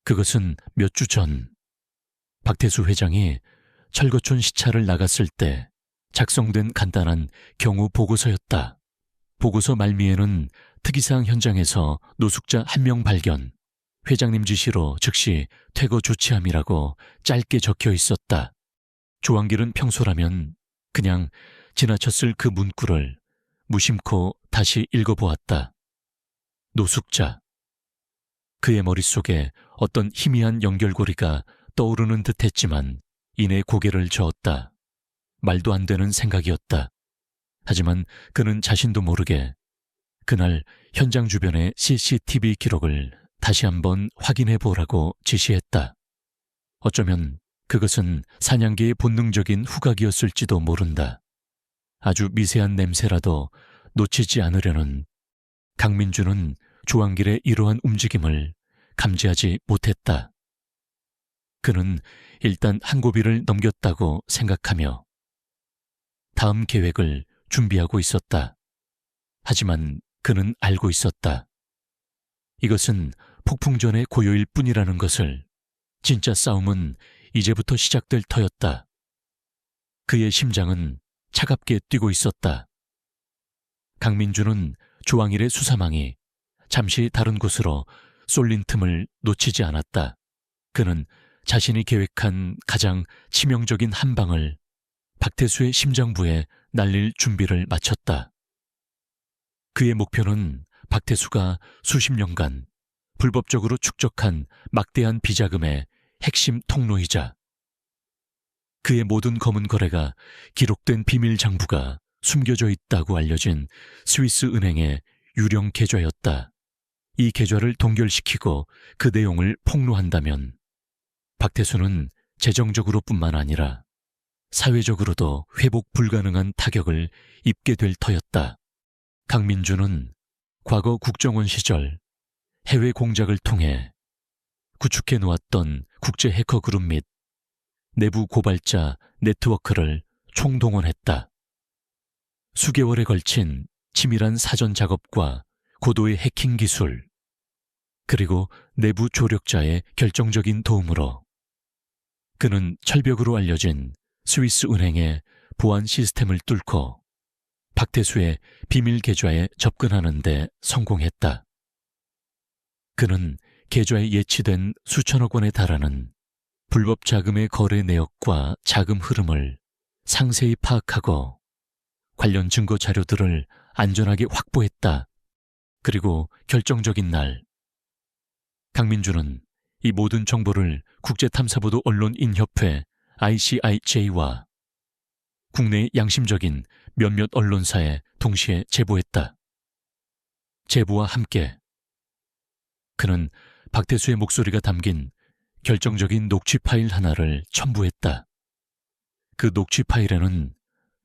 그것은 몇 주 전 박태수 회장이 철거촌 시찰을 나갔을 때 작성된 간단한 경우 보고서였다. 보고서 말미에는 특이사항 현장에서 노숙자 1명 발견, 회장님 지시로 즉시 퇴거 조치함이라고 짧게 적혀 있었다. 조한길은 평소라면 그냥 지나쳤을 그 문구를 무심코 다시 읽어보았다. 노숙자. 그의 머릿속에 어떤 희미한 연결고리가 떠오르는 듯했지만 이내 고개를 저었다. 말도 안 되는 생각이었다. 하지만 그는 자신도 모르게 그날 현장 주변의 CCTV 기록을 다시 한번 확인해 보라고 지시했다. 어쩌면 그것은 사냥개의 본능적인 후각이었을지도 모른다. 아주 미세한 냄새라도 놓치지 않으려는 강민주는 조한길의 이러한 움직임을 감지하지 못했다. 그는 일단 한 고비를 넘겼다고 생각하며 다음 계획을 준비하고 있었다. 하지만 그는 알고 있었다. 이것은 폭풍전의 고요일 뿐이라는 것을. 진짜 싸움은 이제부터 시작될 터였다. 그의 심장은 차갑게 뛰고 있었다. 강민주는 조항일의 수사망이 잠시 다른 곳으로 쏠린 틈을 놓치지 않았다. 그는 자신이 계획한 가장 치명적인 한 방을 박태수의 심장부에 날릴 준비를 마쳤다. 그의 목표는 박태수가 수십 년간 불법적으로 축적한 막대한 비자금의 핵심 통로이자 그의 모든 검은 거래가 기록된 비밀 장부가 숨겨져 있다고 알려진 스위스 은행의 유령 계좌였다. 이 계좌를 동결시키고 그 내용을 폭로한다면 박태수는 재정적으로뿐만 아니라 사회적으로도 회복 불가능한 타격을 입게 될 터였다. 강민주는 과거 국정원 시절 해외 공작을 통해 구축해 놓았던 국제 해커 그룹 및 내부 고발자 네트워크를 총동원했다. 수개월에 걸친 치밀한 사전 작업과 고도의 해킹 기술, 그리고 내부 조력자의 결정적인 도움으로 그는 철벽으로 알려진 스위스 은행의 보안 시스템을 뚫고 박태수의 비밀 계좌에 접근하는 데 성공했다. 그는 계좌에 예치된 수천억 원에 달하는 불법 자금의 거래 내역과 자금 흐름을 상세히 파악하고 관련 증거 자료들을 안전하게 확보했다. 그리고 결정적인 날, 강민주는 이 모든 정보를 국제탐사보도 언론인협회 ICIJ와 국내의 양심적인 몇몇 언론사에 동시에 제보했다. 제보와 함께 그는 박태수의 목소리가 담긴 결정적인 녹취 파일 하나를 첨부했다. 그 녹취 파일에는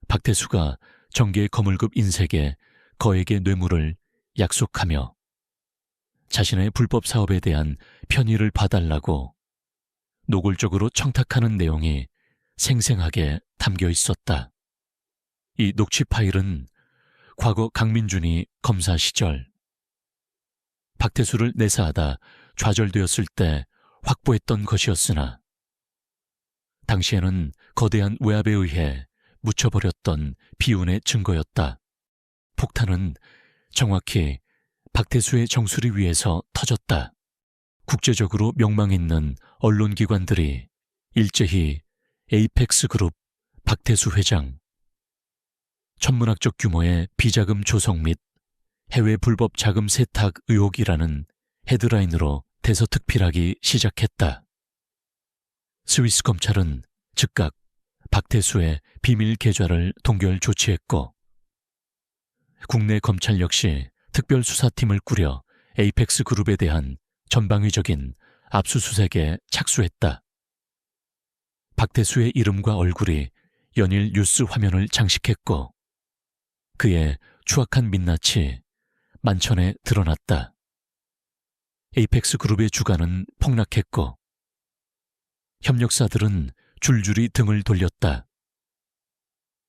박태수가 정계 거물급 인색에 거액의 뇌물을 약속하며 자신의 불법 사업에 대한 편의를 봐달라고 노골적으로 청탁하는 내용이 생생하게 담겨 있었다. 이 녹취 파일은 과거 강민준이 검사 시절 박태수를 내사하다 좌절되었을 때 확보했던 것이었으나 당시에는 거대한 외압에 의해 묻혀버렸던 비운의 증거였다. 폭탄은 정확히 박태수의 정수리 위에서 터졌다. 국제적으로 명망있는 언론기관들이 일제히 에이펙스 그룹 박태수 회장, 천문학적 규모의 비자금 조성 및 해외 불법 자금 세탁 의혹이라는 헤드라인으로 대서특필하기 시작했다. 스위스 검찰은 즉각 박태수의 비밀 계좌를 동결 조치했고, 국내 검찰 역시 특별수사팀을 꾸려 에이펙스 그룹에 대한 전방위적인 압수수색에 착수했다. 박태수의 이름과 얼굴이 연일 뉴스 화면을 장식했고, 그의 추악한 민낯이 만천에 드러났다. 에이펙스 그룹의 주가는 폭락했고, 협력사들은 줄줄이 등을 돌렸다.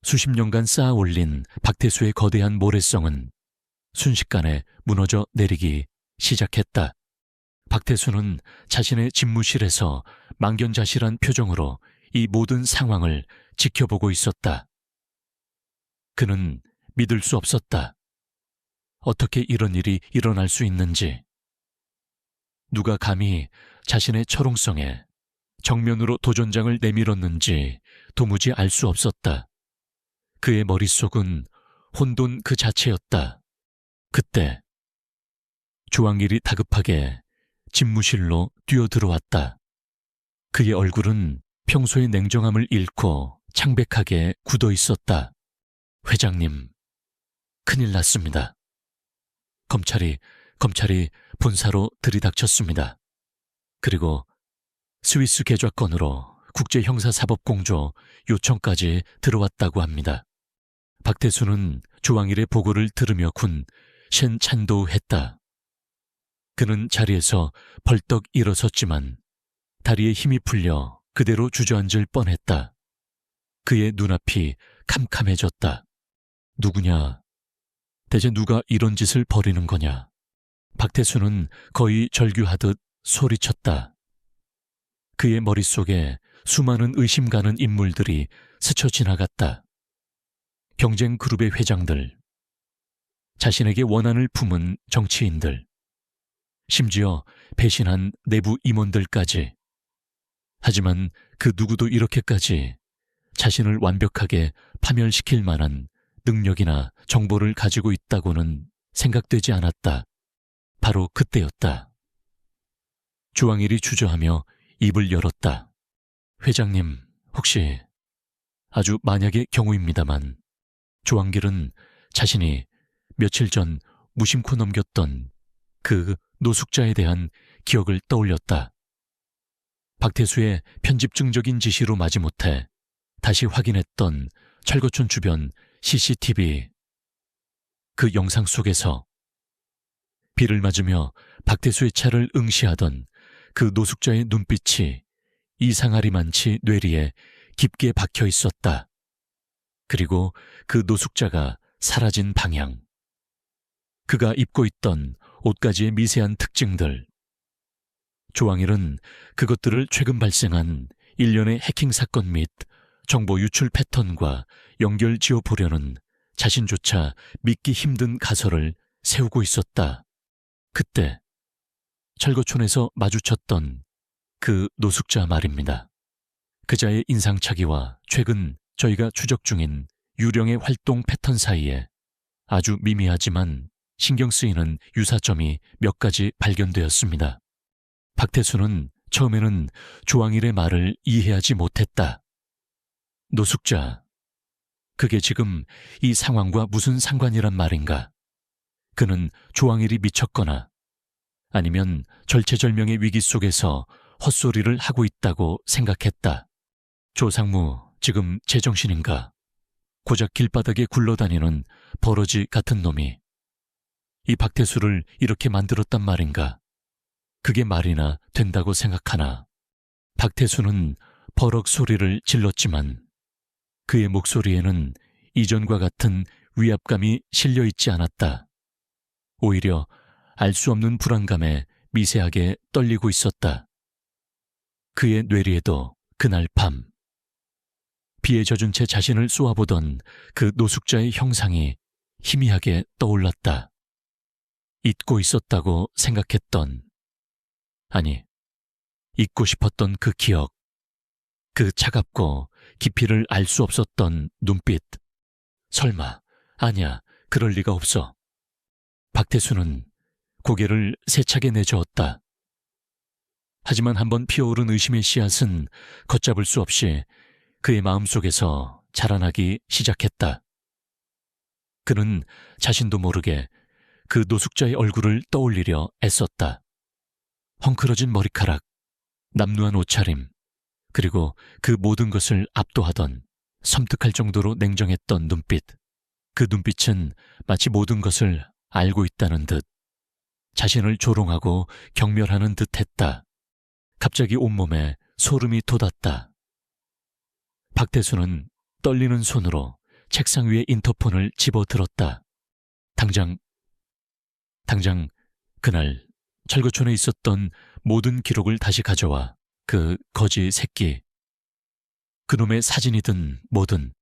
수십 년간 쌓아 올린 박태수의 거대한 모래성은 순식간에 무너져 내리기 시작했다. 박태수는 자신의 집무실에서 망견자실한 표정으로 이 모든 상황을 지켜보고 있었다. 그는 믿을 수 없었다. 어떻게 이런 일이 일어날 수 있는지. 누가 감히 자신의 철옹성에 정면으로 도전장을 내밀었는지 도무지 알 수 없었다. 그의 머릿속은 혼돈 그 자체였다. 그때 조항일이 다급하게 집무실로 뛰어들어왔다. 그의 얼굴은 평소의 냉정함을 잃고 창백하게 굳어 있었다. 회장님, 큰일 났습니다. 검찰이 본사로 들이닥쳤습니다. 그리고 스위스 계좌건으로 국제형사사법공조 요청까지 들어왔다고 합니다. 박태수는 조항일의 보고를 들으며 군 셴찬도했다. 그는 자리에서 벌떡 일어섰지만 다리에 힘이 풀려 그대로 주저앉을 뻔했다. 그의 눈앞이 캄캄해졌다. 누구냐? 대체 누가 이런 짓을 벌이는 거냐? 박태수는 거의 절규하듯 소리쳤다. 그의 머릿속에 수많은 의심 가는 인물들이 스쳐 지나갔다. 경쟁 그룹의 회장들, 자신에게 원한을 품은 정치인들, 심지어 배신한 내부 임원들까지. 하지만 그 누구도 이렇게까지 자신을 완벽하게 파멸시킬 만한 능력이나 정보를 가지고 있다고는 생각되지 않았다. 바로 그때였다. 조항일이 주저하며 입을 열었다. 회장님, 혹시 아주 만약의 경우입니다만 조항길은 자신이 며칠 전 무심코 넘겼던 그 노숙자에 대한 기억을 떠올렸다. 박태수의 편집증적인 지시로 마지못해 다시 확인했던 철거촌 주변 CCTV. 그 영상 속에서 비를 맞으며 박태수의 차를 응시하던 그 노숙자의 눈빛이 이상하리만치 뇌리에 깊게 박혀 있었다. 그리고 그 노숙자가 사라진 방향, 그가 입고 있던 옷가지의 미세한 특징들. 조항일은 그것들을 최근 발생한 일련의 해킹 사건 및 정보 유출 패턴과 연결 지어 보려는 자신조차 믿기 힘든 가설을 세우고 있었다. 그때 철거촌에서 마주쳤던 그 노숙자 말입니다. 그자의 인상착의와 최근 저희가 추적 중인 유령의 활동 패턴 사이에 아주 미미하지만 신경 쓰이는 유사점이 몇 가지 발견되었습니다. 박태수는 처음에는 조항일의 말을 이해하지 못했다. 노숙자, 그게 지금 이 상황과 무슨 상관이란 말인가? 그는 조항일이 미쳤거나 아니면 절체절명의 위기 속에서 헛소리를 하고 있다고 생각했다. 조상무, 지금 제정신인가? 고작 길바닥에 굴러다니는 버러지 같은 놈이 이 박태수를 이렇게 만들었단 말인가? 그게 말이나 된다고 생각하나? 박태수는 버럭 소리를 질렀지만 그의 목소리에는 이전과 같은 위압감이 실려 있지 않았다. 오히려 알 수 없는 불안감에 미세하게 떨리고 있었다. 그의 뇌리에도 그날 밤 비에 젖은 채 자신을 쏘아보던 그 노숙자의 형상이 희미하게 떠올랐다. 잊고 있었다고 생각했던, 아니, 잊고 싶었던 그 기억, 그 차갑고 깊이를 알 수 없었던 눈빛. 설마, 아니야, 그럴 리가 없어. 박태수는 고개를 세차게 내저었다. 하지만 한번 피어오른 의심의 씨앗은 걷잡을 수 없이 그의 마음속에서 자라나기 시작했다. 그는 자신도 모르게 그 노숙자의 얼굴을 떠올리려 애썼다. 헝클어진 머리카락, 남루한 옷차림, 그리고 그 모든 것을 압도하던 섬뜩할 정도로 냉정했던 눈빛. 그 눈빛은 마치 모든 것을 알고 있다는 듯, 자신을 조롱하고 경멸하는 듯 했다. 갑자기 온몸에 소름이 돋았다. 박태수는 떨리는 손으로 책상 위에 인터폰을 집어들었다. 당장 그날 철거촌에 있었던 모든 기록을 다시 가져와 그 거지 새끼, 그놈의 사진이든 뭐든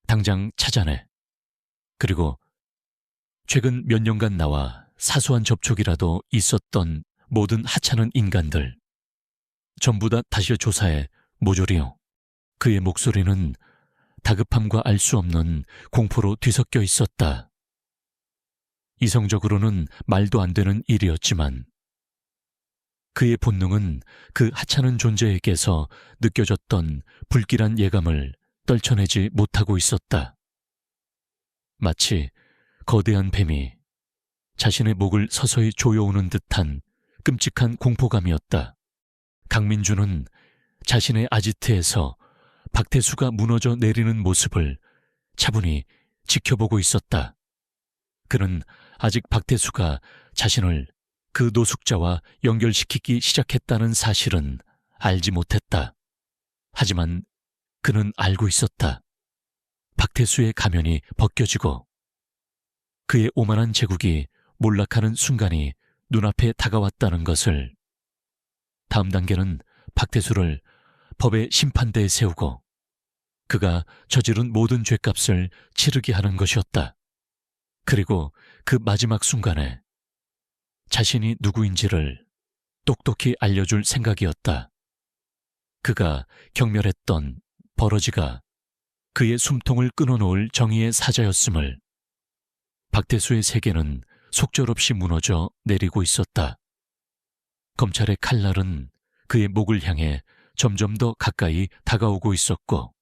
당장 찾아내. 그리고 최근 몇 년간 나와 사소한 접촉이라도 있었던 모든 하찮은 인간들 전부 다 다시 조사해 모조리요. 그의 목소리는 다급함과 알 수 없는 공포로 뒤섞여 있었다. 이성적으로는 말도 안 되는 일이었지만 그의 본능은 그 하찮은 존재에게서 느껴졌던 불길한 예감을 떨쳐내지 못하고 있었다. 마치 거대한 뱀이 자신의 목을 서서히 조여오는 듯한 끔찍한 공포감이었다. 강민주는 자신의 아지트에서 박태수가 무너져 내리는 모습을 차분히 지켜보고 있었다. 그는 아직 박태수가 자신을 그 노숙자와 연결시키기 시작했다는 사실은 알지 못했다. 하지만 그는 알고 있었다. 박태수의 가면이 벗겨지고 그의 오만한 제국이 몰락하는 순간이 눈앞에 다가왔다는 것을. 다음 단계는 박태수를 법의 심판대에 세우고 그가 저지른 모든 죄값을 치르게 하는 것이었다. 그리고 그 마지막 순간에 자신이 누구인지를 똑똑히 알려줄 생각이었다. 그가 경멸했던 버러지가 그의 숨통을 끊어놓을 정의의 사자였음을. 박태수의 세계는 속절없이 무너져 내리고 있었다. 검찰의 칼날은 그의 목을 향해 점점 더 가까이 다가오고 있었고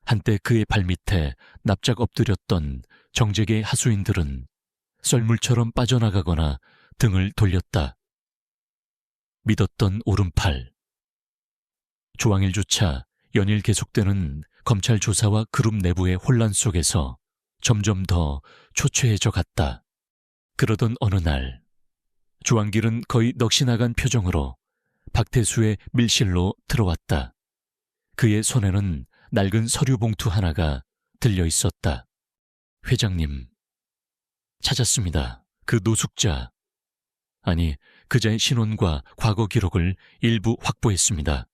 한때 그의 발밑에 납작 엎드렸던 정재계의 하수인들은 썰물처럼 빠져나가거나 등을 돌렸다. 믿었던 오른팔. 조항일조차 연일 계속되는 검찰 조사와 그룹 내부의 혼란 속에서 점점 더 초췌해져 갔다. 그러던 어느 날 조항길은 거의 넋이 나간 표정으로 박태수의 밀실로 들어왔다. 그의 손에는 낡은 서류 봉투 하나가 들려 있었다. 회장님, 찾았습니다. 그 노숙자. 아니, 그자의 신원과 과거 기록을 일부 확보했습니다.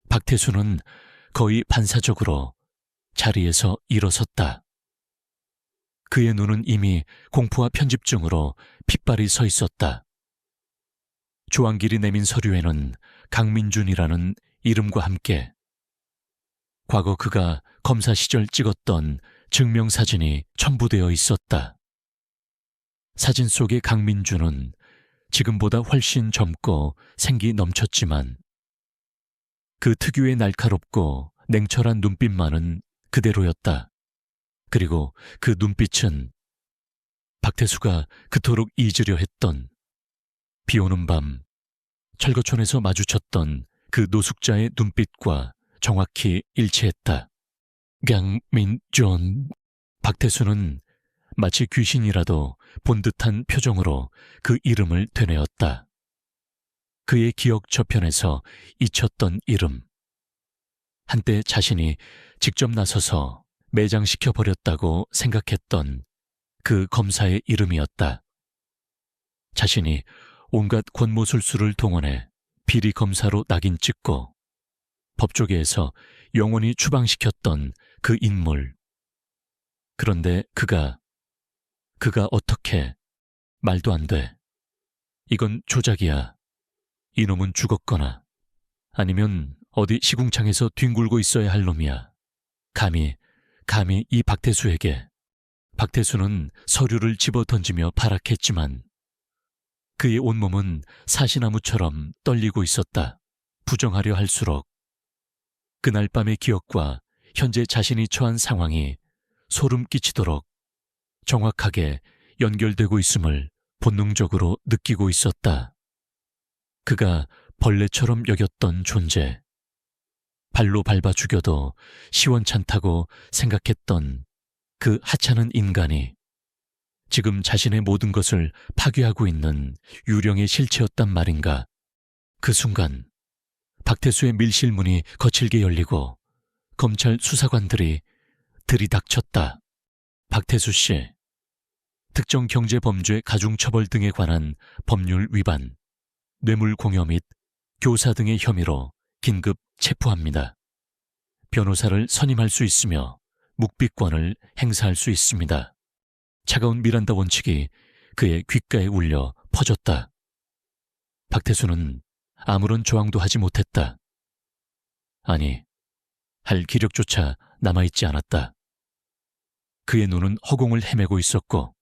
박태수는 거의 반사적으로 자리에서 일어섰다. 그의 눈은 이미 공포와 편집증으로 핏발이 서 있었다. 조항길이 내민 서류에는 강민준이라는 이름과 함께 과거 그가 검사 시절 찍었던 증명사진이 첨부되어 있었다. 사진 속의 강민준은 지금보다 훨씬 젊고 생기 넘쳤지만 그 특유의 날카롭고 냉철한 눈빛만은 그대로였다. 그리고 그 눈빛은 박태수가 그토록 잊으려 했던 비오는 밤 철거촌에서 마주쳤던 그 노숙자의 눈빛과 정확히 일치했다. 강민준. 박태수는 마치 귀신이라도 본 듯한 표정으로 그 이름을 되뇌었다. 그의 기억 저편에서 잊혔던 이름. 한때 자신이 직접 나서서 매장시켜버렸다고 생각했던 그 검사의 이름이었다. 자신이 온갖 권모술수를 동원해 비리 검사로 낙인 찍고 법조계에서 영원히 추방시켰던 그 인물. 그런데 그가 어떻게. 말도 안 돼. 이건 조작이야. 이놈은 죽었거나 아니면 어디 시궁창에서 뒹굴고 있어야 할 놈이야. 감히 이 박태수에게. 박태수는 서류를 집어 던지며 발악했지만 그의 온몸은 사시나무처럼 떨리고 있었다. 부정하려 할수록 그날 밤의 기억과 현재 자신이 처한 상황이 소름 끼치도록 정확하게 연결되고 있음을 본능적으로 느끼고 있었다. 그가 벌레처럼 여겼던 존재, 발로 밟아 죽여도 시원찮다고 생각했던 그 하찮은 인간이 지금 자신의 모든 것을 파괴하고 있는 유령의 실체였단 말인가. 그 순간 박태수의 밀실문이 거칠게 열리고 검찰 수사관들이 들이닥쳤다. 박태수 씨, 특정 경제범죄 가중처벌 등에 관한 법률 위반, 뇌물공여 및 교사 등의 혐의로 긴급 체포합니다. 변호사를 선임할 수 있으며 묵비권을 행사할 수 있습니다. 차가운 미란다 원칙이 그의 귓가에 울려 퍼졌다. 박태수는 아무런 저항도 하지 못했다. 아니, 할 기력조차 남아있지 않았다. 그의 눈은 허공을 헤매고 있었고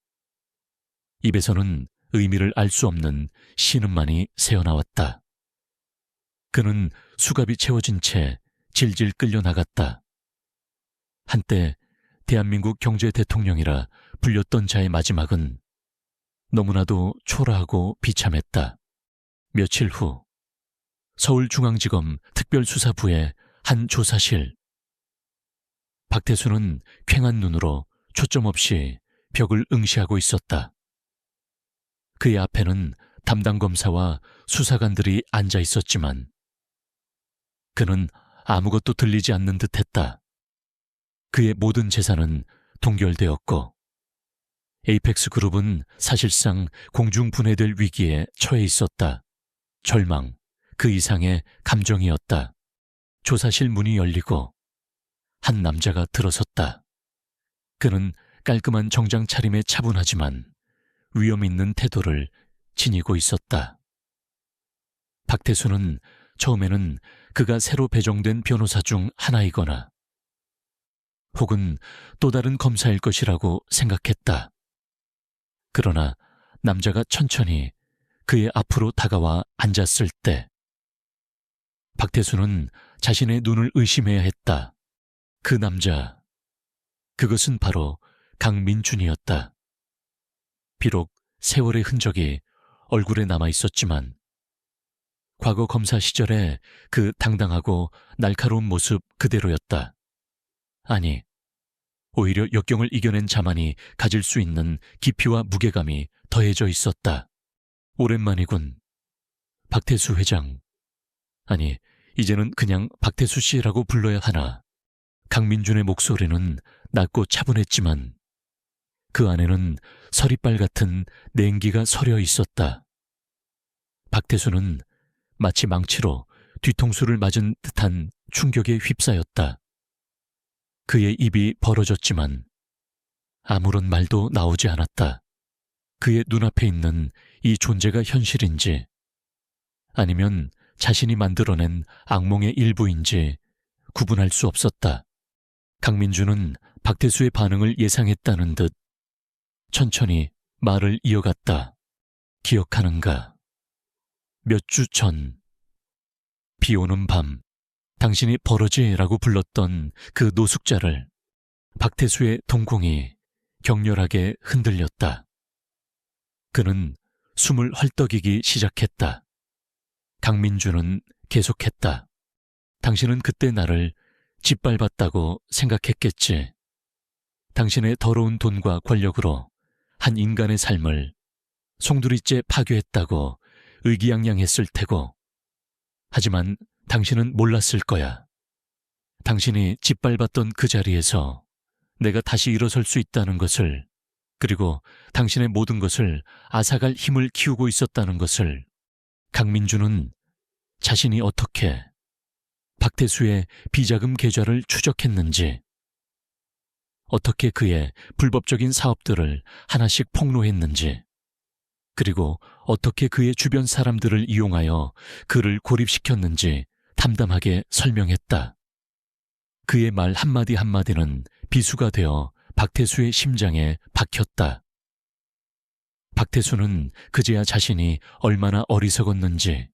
입에서는 의미를 알 수 없는 신음만이 새어나왔다. 그는 수갑이 채워진 채 질질 끌려나갔다. 한때 대한민국 경제 대통령이라 불렸던 자의 마지막은 너무나도 초라하고 비참했다. 며칠 후 서울중앙지검 특별수사부의 한 조사실. 박태수는 퀭한 눈으로 초점 없이 벽을 응시하고 있었다. 그의 앞에는 담당 검사와 수사관들이 앉아 있었지만 그는 아무것도 들리지 않는 듯했다. 그의 모든 재산은 동결되었고 에이펙스 그룹은 사실상 공중분해될 위기에 처해 있었다. 절망, 그 이상의 감정이었다. 조사실 문이 열리고 한 남자가 들어섰다. 그는 깔끔한 정장 차림에 차분하지만 위험 있는 태도를 지니고 있었다. 박태수는 처음에는 그가 새로 배정된 변호사 중 하나이거나 혹은 또 다른 검사일 것이라고 생각했다. 그러나 남자가 천천히 그의 앞으로 다가와 앉았을 때 박태수는 자신의 눈을 의심해야 했다. 그 남자, 그것은 바로 강민준이었다. 비록 세월의 흔적이 얼굴에 남아 있었지만 과거 검사 시절의 그 당당하고 날카로운 모습 그대로였다. 아니, 오히려 역경을 이겨낸 자만이 가질 수 있는 깊이와 무게감이 더해져 있었다. 오랜만이군. 박태수 회장. 아니, 이제는 그냥 박태수 씨라고 불러야 하나. 강민준의 목소리는 낮고 차분했지만 그 안에는 서리빨 같은 냉기가 서려 있었다. 박태수는 마치 망치로 뒤통수를 맞은 듯한 충격에 휩싸였다. 그의 입이 벌어졌지만 아무런 말도 나오지 않았다. 그의 눈앞에 있는 이 존재가 현실인지 아니면 자신이 만들어낸 악몽의 일부인지 구분할 수 없었다. 강민준은 박태수의 반응을 예상했다는 듯 천천히 말을 이어갔다. 기억하는가? 몇 주 전, 비 오는 밤, 당신이 버러지라고 불렀던 그 노숙자를 박태수의 동공이 격렬하게 흔들렸다. 그는 숨을 헐떡이기 시작했다. 강민준은 계속했다. 당신은 그때 나를 짓밟았다고 생각했겠지. 당신의 더러운 돈과 권력으로 한 인간의 삶을 송두리째 파괴했다고 의기양양했을 테고, 하지만 당신은 몰랐을 거야. 당신이 짓밟았던 그 자리에서 내가 다시 일어설 수 있다는 것을, 그리고 당신의 모든 것을 앗아갈 힘을 키우고 있었다는 것을. 강민준은 자신이 어떻게 박태수의 비자금 계좌를 추적했는지, 어떻게 그의 불법적인 사업들을 하나씩 폭로했는지, 그리고 어떻게 그의 주변 사람들을 이용하여 그를 고립시켰는지 담담하게 설명했다. 그의 말 한마디 한마디는 비수가 되어 박태수의 심장에 박혔다. 박태수는 그제야 자신이 얼마나 어리석었는지,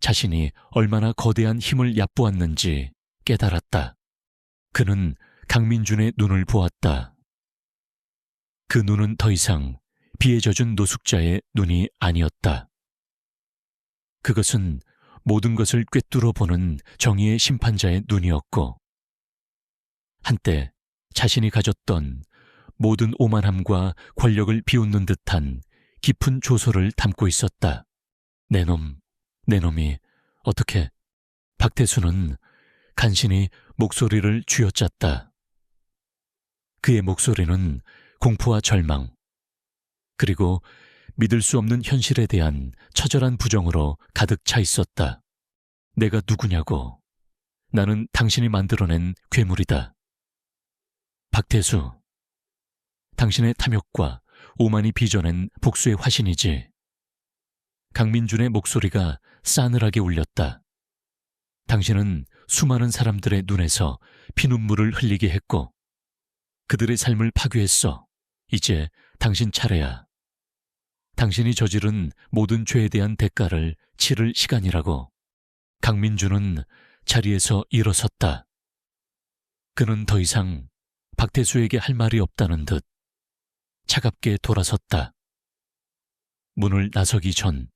자신이 얼마나 거대한 힘을 얕보았는지 깨달았다. 그는 강민준의 눈을 보았다. 그 눈은 더 이상 비에 젖은 노숙자의 눈이 아니었다. 그것은 모든 것을 꿰뚫어 보는 정의의 심판자의 눈이었고, 한때 자신이 가졌던 모든 오만함과 권력을 비웃는 듯한 깊은 조소를 담고 있었다. 내 놈이 어떻게... 박태수는 간신히 목소리를 쥐어짰다. 그의 목소리는 공포와 절망, 그리고 믿을 수 없는 현실에 대한 처절한 부정으로 가득 차 있었다. 내가 누구냐고. 나는 당신이 만들어낸 괴물이다. 박태수, 당신의 탐욕과 오만이 빚어낸 복수의 화신이지. 강민준의 목소리가 싸늘하게 울렸다. 당신은 수많은 사람들의 눈에서 피눈물을 흘리게 했고 그들의 삶을 파괴했어. 이제 당신 차례야. 당신이 저지른 모든 죄에 대한 대가를 치를 시간이라고. 강민준은 자리에서 일어섰다. 그는 더 이상 박태수에게 할 말이 없다는 듯 차갑게 돌아섰다. 문을 나서기 전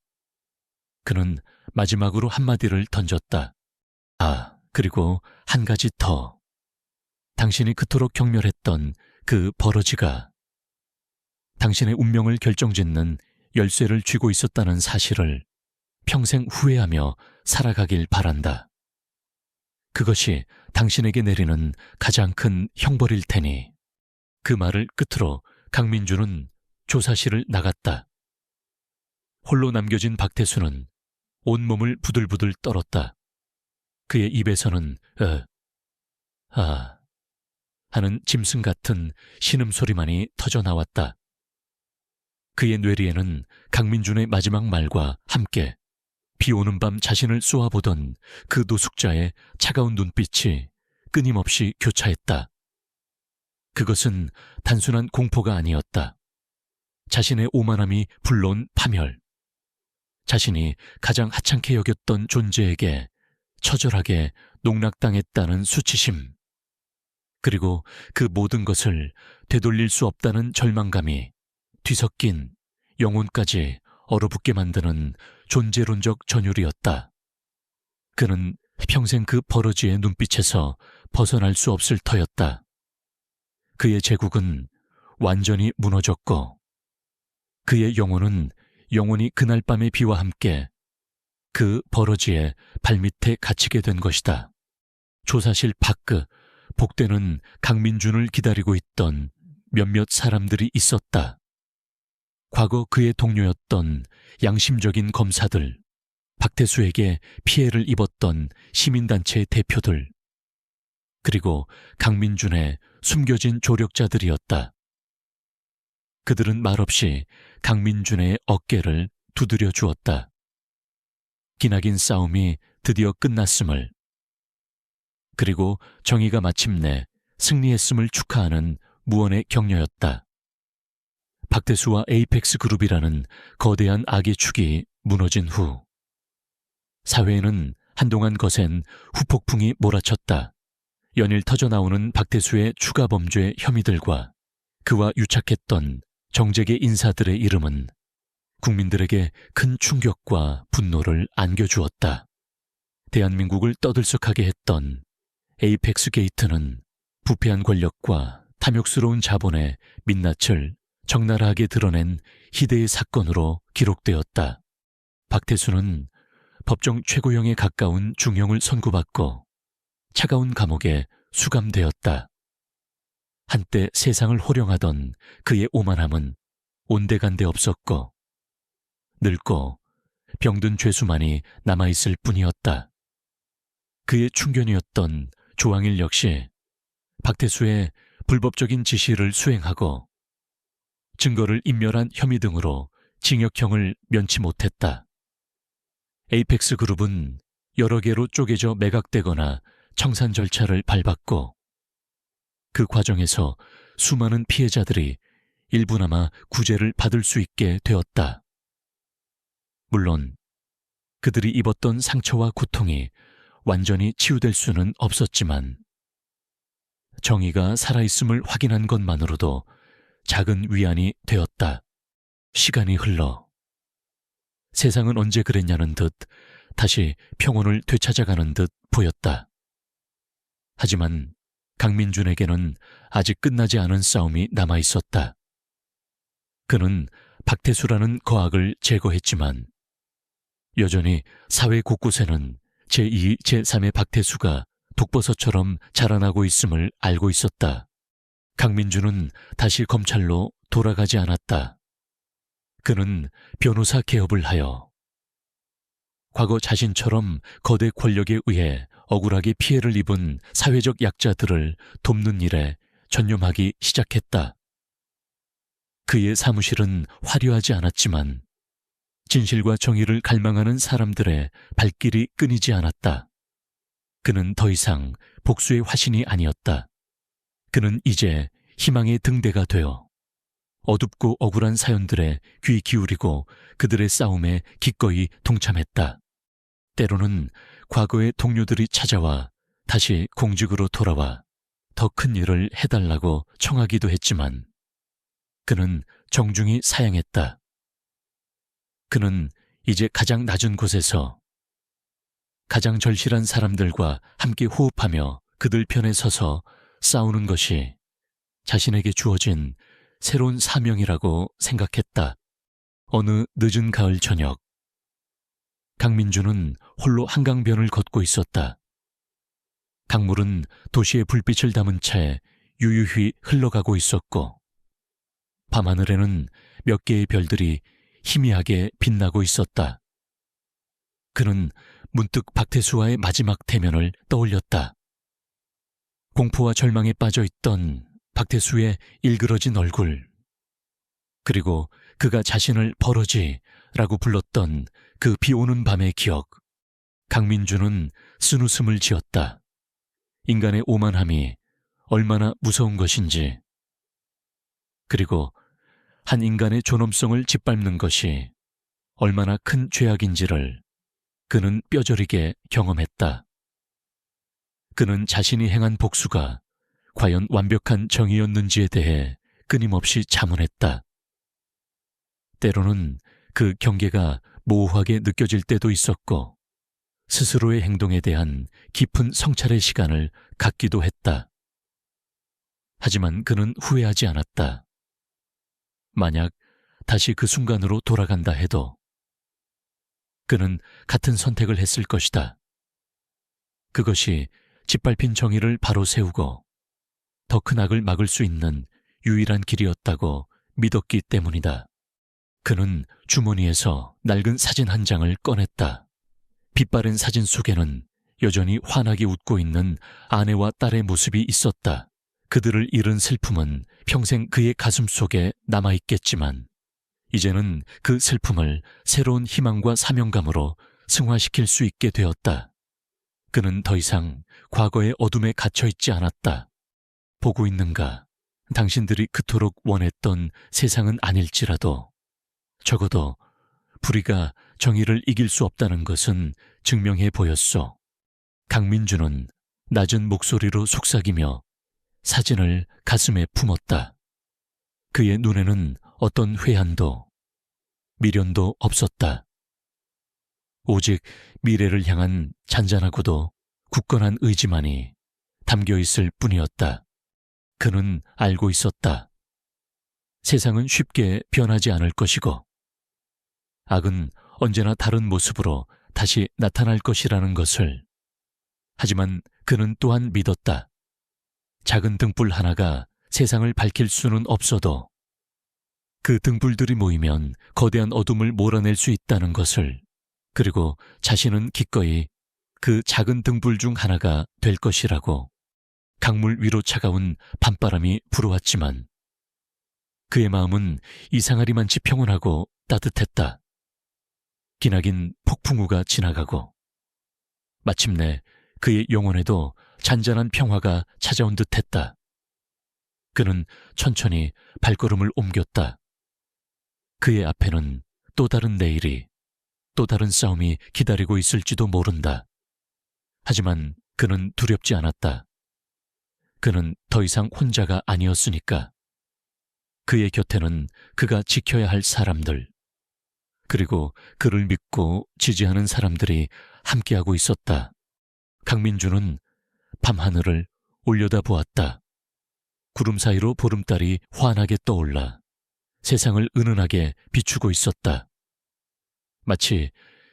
그는 마지막으로 한마디를 던졌다. 아, 그리고 한 가지 더. 당신이 그토록 경멸했던 그 버러지가 당신의 운명을 결정짓는 열쇠를 쥐고 있었다는 사실을 평생 후회하며 살아가길 바란다. 그것이 당신에게 내리는 가장 큰 형벌일 테니. 그 말을 끝으로 강민준은 조사실을 나갔다. 홀로 남겨진 박태수는 온몸을 부들부들 떨었다. 그의 입에서는 하는 짐승 같은 신음소리만이 터져나왔다. 그의 뇌리에는 강민준의 마지막 말과 함께 비오는 밤 자신을 쏘아보던 그 노숙자의 차가운 눈빛이 끊임없이 교차했다. 그것은 단순한 공포가 아니었다. 자신의 오만함이 불러온 파멸. 자신이 가장 하찮게 여겼던 존재에게 처절하게 농락당했다는 수치심. 그리고 그 모든 것을 되돌릴 수 없다는 절망감이 뒤섞인 영혼까지 얼어붙게 만드는 존재론적 전율이었다. 그는 평생 그 버러지의 눈빛에서 벗어날 수 없을 터였다. 그의 제국은 완전히 무너졌고 그의 영혼은 영원히 그날 밤의 비와 함께 그 버러지의 발밑에 갇히게 된 것이다. 조사실 밖 복되는 강민준을 기다리고 있던 몇몇 사람들이 있었다. 과거 그의 동료였던 양심적인 검사들, 박태수에게 피해를 입었던 시민단체의 대표들, 그리고 강민준의 숨겨진 조력자들이었다. 그들은 말없이 강민준의 어깨를 두드려 주었다. 기나긴 싸움이 드디어 끝났음을, 그리고 정의가 마침내 승리했음을 축하하는 무언의 격려였다. 박태수와 에이펙스 그룹이라는 거대한 악의 축이 무너진 후 사회에는 한동안 거센 후폭풍이 몰아쳤다. 연일 터져나오는 박태수의 추가 범죄 혐의들과 그와 유착했던 정재계 인사들의 이름은 국민들에게 큰 충격과 분노를 안겨주었다. 대한민국을 떠들썩하게 했던 에이펙스 게이트는 부패한 권력과 탐욕스러운 자본의 민낯을 적나라하게 드러낸 희대의 사건으로 기록되었다. 박태수는 법정 최고형에 가까운 중형을 선고받고 차가운 감옥에 수감되었다. 한때 세상을 호령하던 그의 오만함은 온데간데 없었고 늙고 병든 죄수만이 남아있을 뿐이었다. 그의 충견이었던 조항일 역시 박태수의 불법적인 지시를 수행하고 증거를 인멸한 혐의 등으로 징역형을 면치 못했다. 에이펙스 그룹은 여러 개로 쪼개져 매각되거나 청산 절차를 밟았고 그 과정에서 수많은 피해자들이 일부나마 구제를 받을 수 있게 되었다. 물론 그들이 입었던 상처와 고통이 완전히 치유될 수는 없었지만 정의가 살아있음을 확인한 것만으로도 작은 위안이 되었다. 시간이 흘러 세상은 언제 그랬냐는 듯 다시 평온을 되찾아가는 듯 보였다. 하지만 강민준에게는 아직 끝나지 않은 싸움이 남아있었다. 그는 박태수라는 거악을 제거했지만 여전히 사회 곳곳에는 제2, 제3의 박태수가 독버섯처럼 자라나고 있음을 알고 있었다. 강민준은 다시 검찰로 돌아가지 않았다. 그는 변호사 개업을 하여 과거 자신처럼 거대 권력에 의해 억울하게 피해를 입은 사회적 약자들을 돕는 일에 전념하기 시작했다. 그의 사무실은 화려하지 않았지만 진실과 정의를 갈망하는 사람들의 발길이 끊이지 않았다. 그는 더 이상 복수의 화신이 아니었다. 그는 이제 희망의 등대가 되어 어둡고 억울한 사연들에 귀 기울이고 그들의 싸움에 기꺼이 동참했다. 때로는 과거의 동료들이 찾아와 다시 공직으로 돌아와 더 큰 일을 해달라고 청하기도 했지만 그는 정중히 사양했다. 그는 이제 가장 낮은 곳에서 가장 절실한 사람들과 함께 호흡하며 그들 편에 서서 싸우는 것이 자신에게 주어진 새로운 사명이라고 생각했다. 어느 늦은 가을 저녁, 강민준은 홀로 한강변을 걷고 있었다. 강물은 도시의 불빛을 담은 채 유유히 흘러가고 있었고 밤하늘에는 몇 개의 별들이 희미하게 빛나고 있었다. 그는 문득 박태수와의 마지막 대면을 떠올렸다. 공포와 절망에 빠져있던 박태수의 일그러진 얼굴, 그리고 그가 자신을 버러지라고 불렀던 그 비오는 밤의 기억. 강민준은 쓴웃음을 지었다. 인간의 오만함이 얼마나 무서운 것인지, 그리고 한 인간의 존엄성을 짓밟는 것이 얼마나 큰 죄악인지를 그는 뼈저리게 경험했다. 그는 자신이 행한 복수가 과연 완벽한 정의였는지에 대해 끊임없이 자문했다. 때로는 그 경계가 모호하게 느껴질 때도 있었고 스스로의 행동에 대한 깊은 성찰의 시간을 갖기도 했다. 하지만 그는 후회하지 않았다. 만약 다시 그 순간으로 돌아간다 해도 그는 같은 선택을 했을 것이다. 그것이 짓밟힌 정의를 바로 세우고 더 큰 악을 막을 수 있는 유일한 길이었다고 믿었기 때문이다. 그는 주머니에서 낡은 사진 한 장을 꺼냈다. 빛바랜 사진 속에는 여전히 환하게 웃고 있는 아내와 딸의 모습이 있었다. 그들을 잃은 슬픔은 평생 그의 가슴 속에 남아있겠지만 이제는 그 슬픔을 새로운 희망과 사명감으로 승화시킬 수 있게 되었다. 그는 더 이상 과거의 어둠에 갇혀있지 않았다. 보고 있는가? 당신들이 그토록 원했던 세상은 아닐지라도 적어도 불의가 정의를 이길 수 없다는 것은 증명해 보였소. 강민준은 낮은 목소리로 속삭이며 사진을 가슴에 품었다. 그의 눈에는 어떤 회한도 미련도 없었다. 오직 미래를 향한 잔잔하고도 굳건한 의지만이 담겨있을 뿐이었다. 그는 알고 있었다. 세상은 쉽게 변하지 않을 것이고 악은 언제나 다른 모습으로 다시 나타날 것이라는 것을. 하지만 그는 또한 믿었다. 작은 등불 하나가 세상을 밝힐 수는 없어도 그 등불들이 모이면 거대한 어둠을 몰아낼 수 있다는 것을. 그리고 자신은 기꺼이 그 작은 등불 중 하나가 될 것이라고. 강물 위로 차가운 밤바람이 불어왔지만 그의 마음은 이상하리만치 평온하고 따뜻했다. 기나긴 폭풍우가 지나가고 마침내 그의 영혼에도 잔잔한 평화가 찾아온 듯했다. 그는 천천히 발걸음을 옮겼다. 그의 앞에는 또 다른 내일이, 또 다른 싸움이 기다리고 있을지도 모른다. 하지만 그는 두렵지 않았다. 그는 더 이상 혼자가 아니었으니까. 그의 곁에는 그가 지켜야 할 사람들, 그리고 그를 믿고 지지하는 사람들이 함께하고 있었다. 강민주는 밤하늘을 올려다보았다. 구름 사이로 보름달이 환하게 떠올라 세상을 은은하게 비추고 있었다. 마치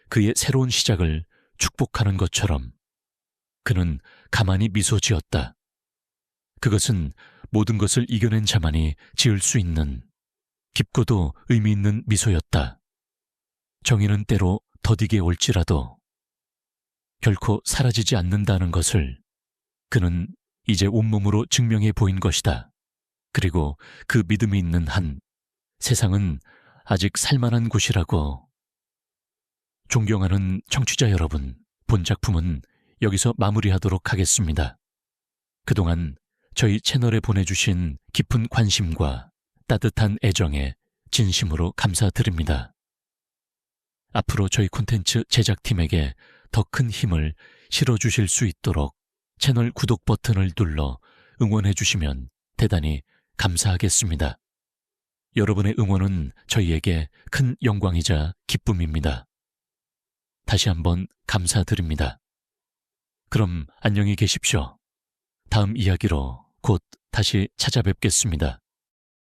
그의 새로운 시작을 축복하는 것처럼 그는 가만히 미소 지었다. 그것은 모든 것을 이겨낸 자만이 지을 수 있는 깊고도 의미 있는 미소였다. 정의는 때로 더디게 올지라도 결코 사라지지 않는다는 것을 그는 이제 온몸으로 증명해 보인 것이다. 그리고 그 믿음이 있는 한 세상은 아직 살만한 곳이라고. 존경하는 청취자 여러분, 본 작품은 여기서 마무리하도록 하겠습니다. 그동안 저희 채널에 보내주신 깊은 관심과 따뜻한 애정에 진심으로 감사드립니다. 앞으로 저희 콘텐츠 제작팀에게 더 큰 힘을 실어주실 수 있도록 채널 구독 버튼을 눌러 응원해 주시면 대단히 감사하겠습니다. 여러분의 응원은 저희에게 큰 영광이자 기쁨입니다. 다시 한번 감사드립니다. 그럼 안녕히 계십시오. 다음 이야기로 곧 다시 찾아뵙겠습니다.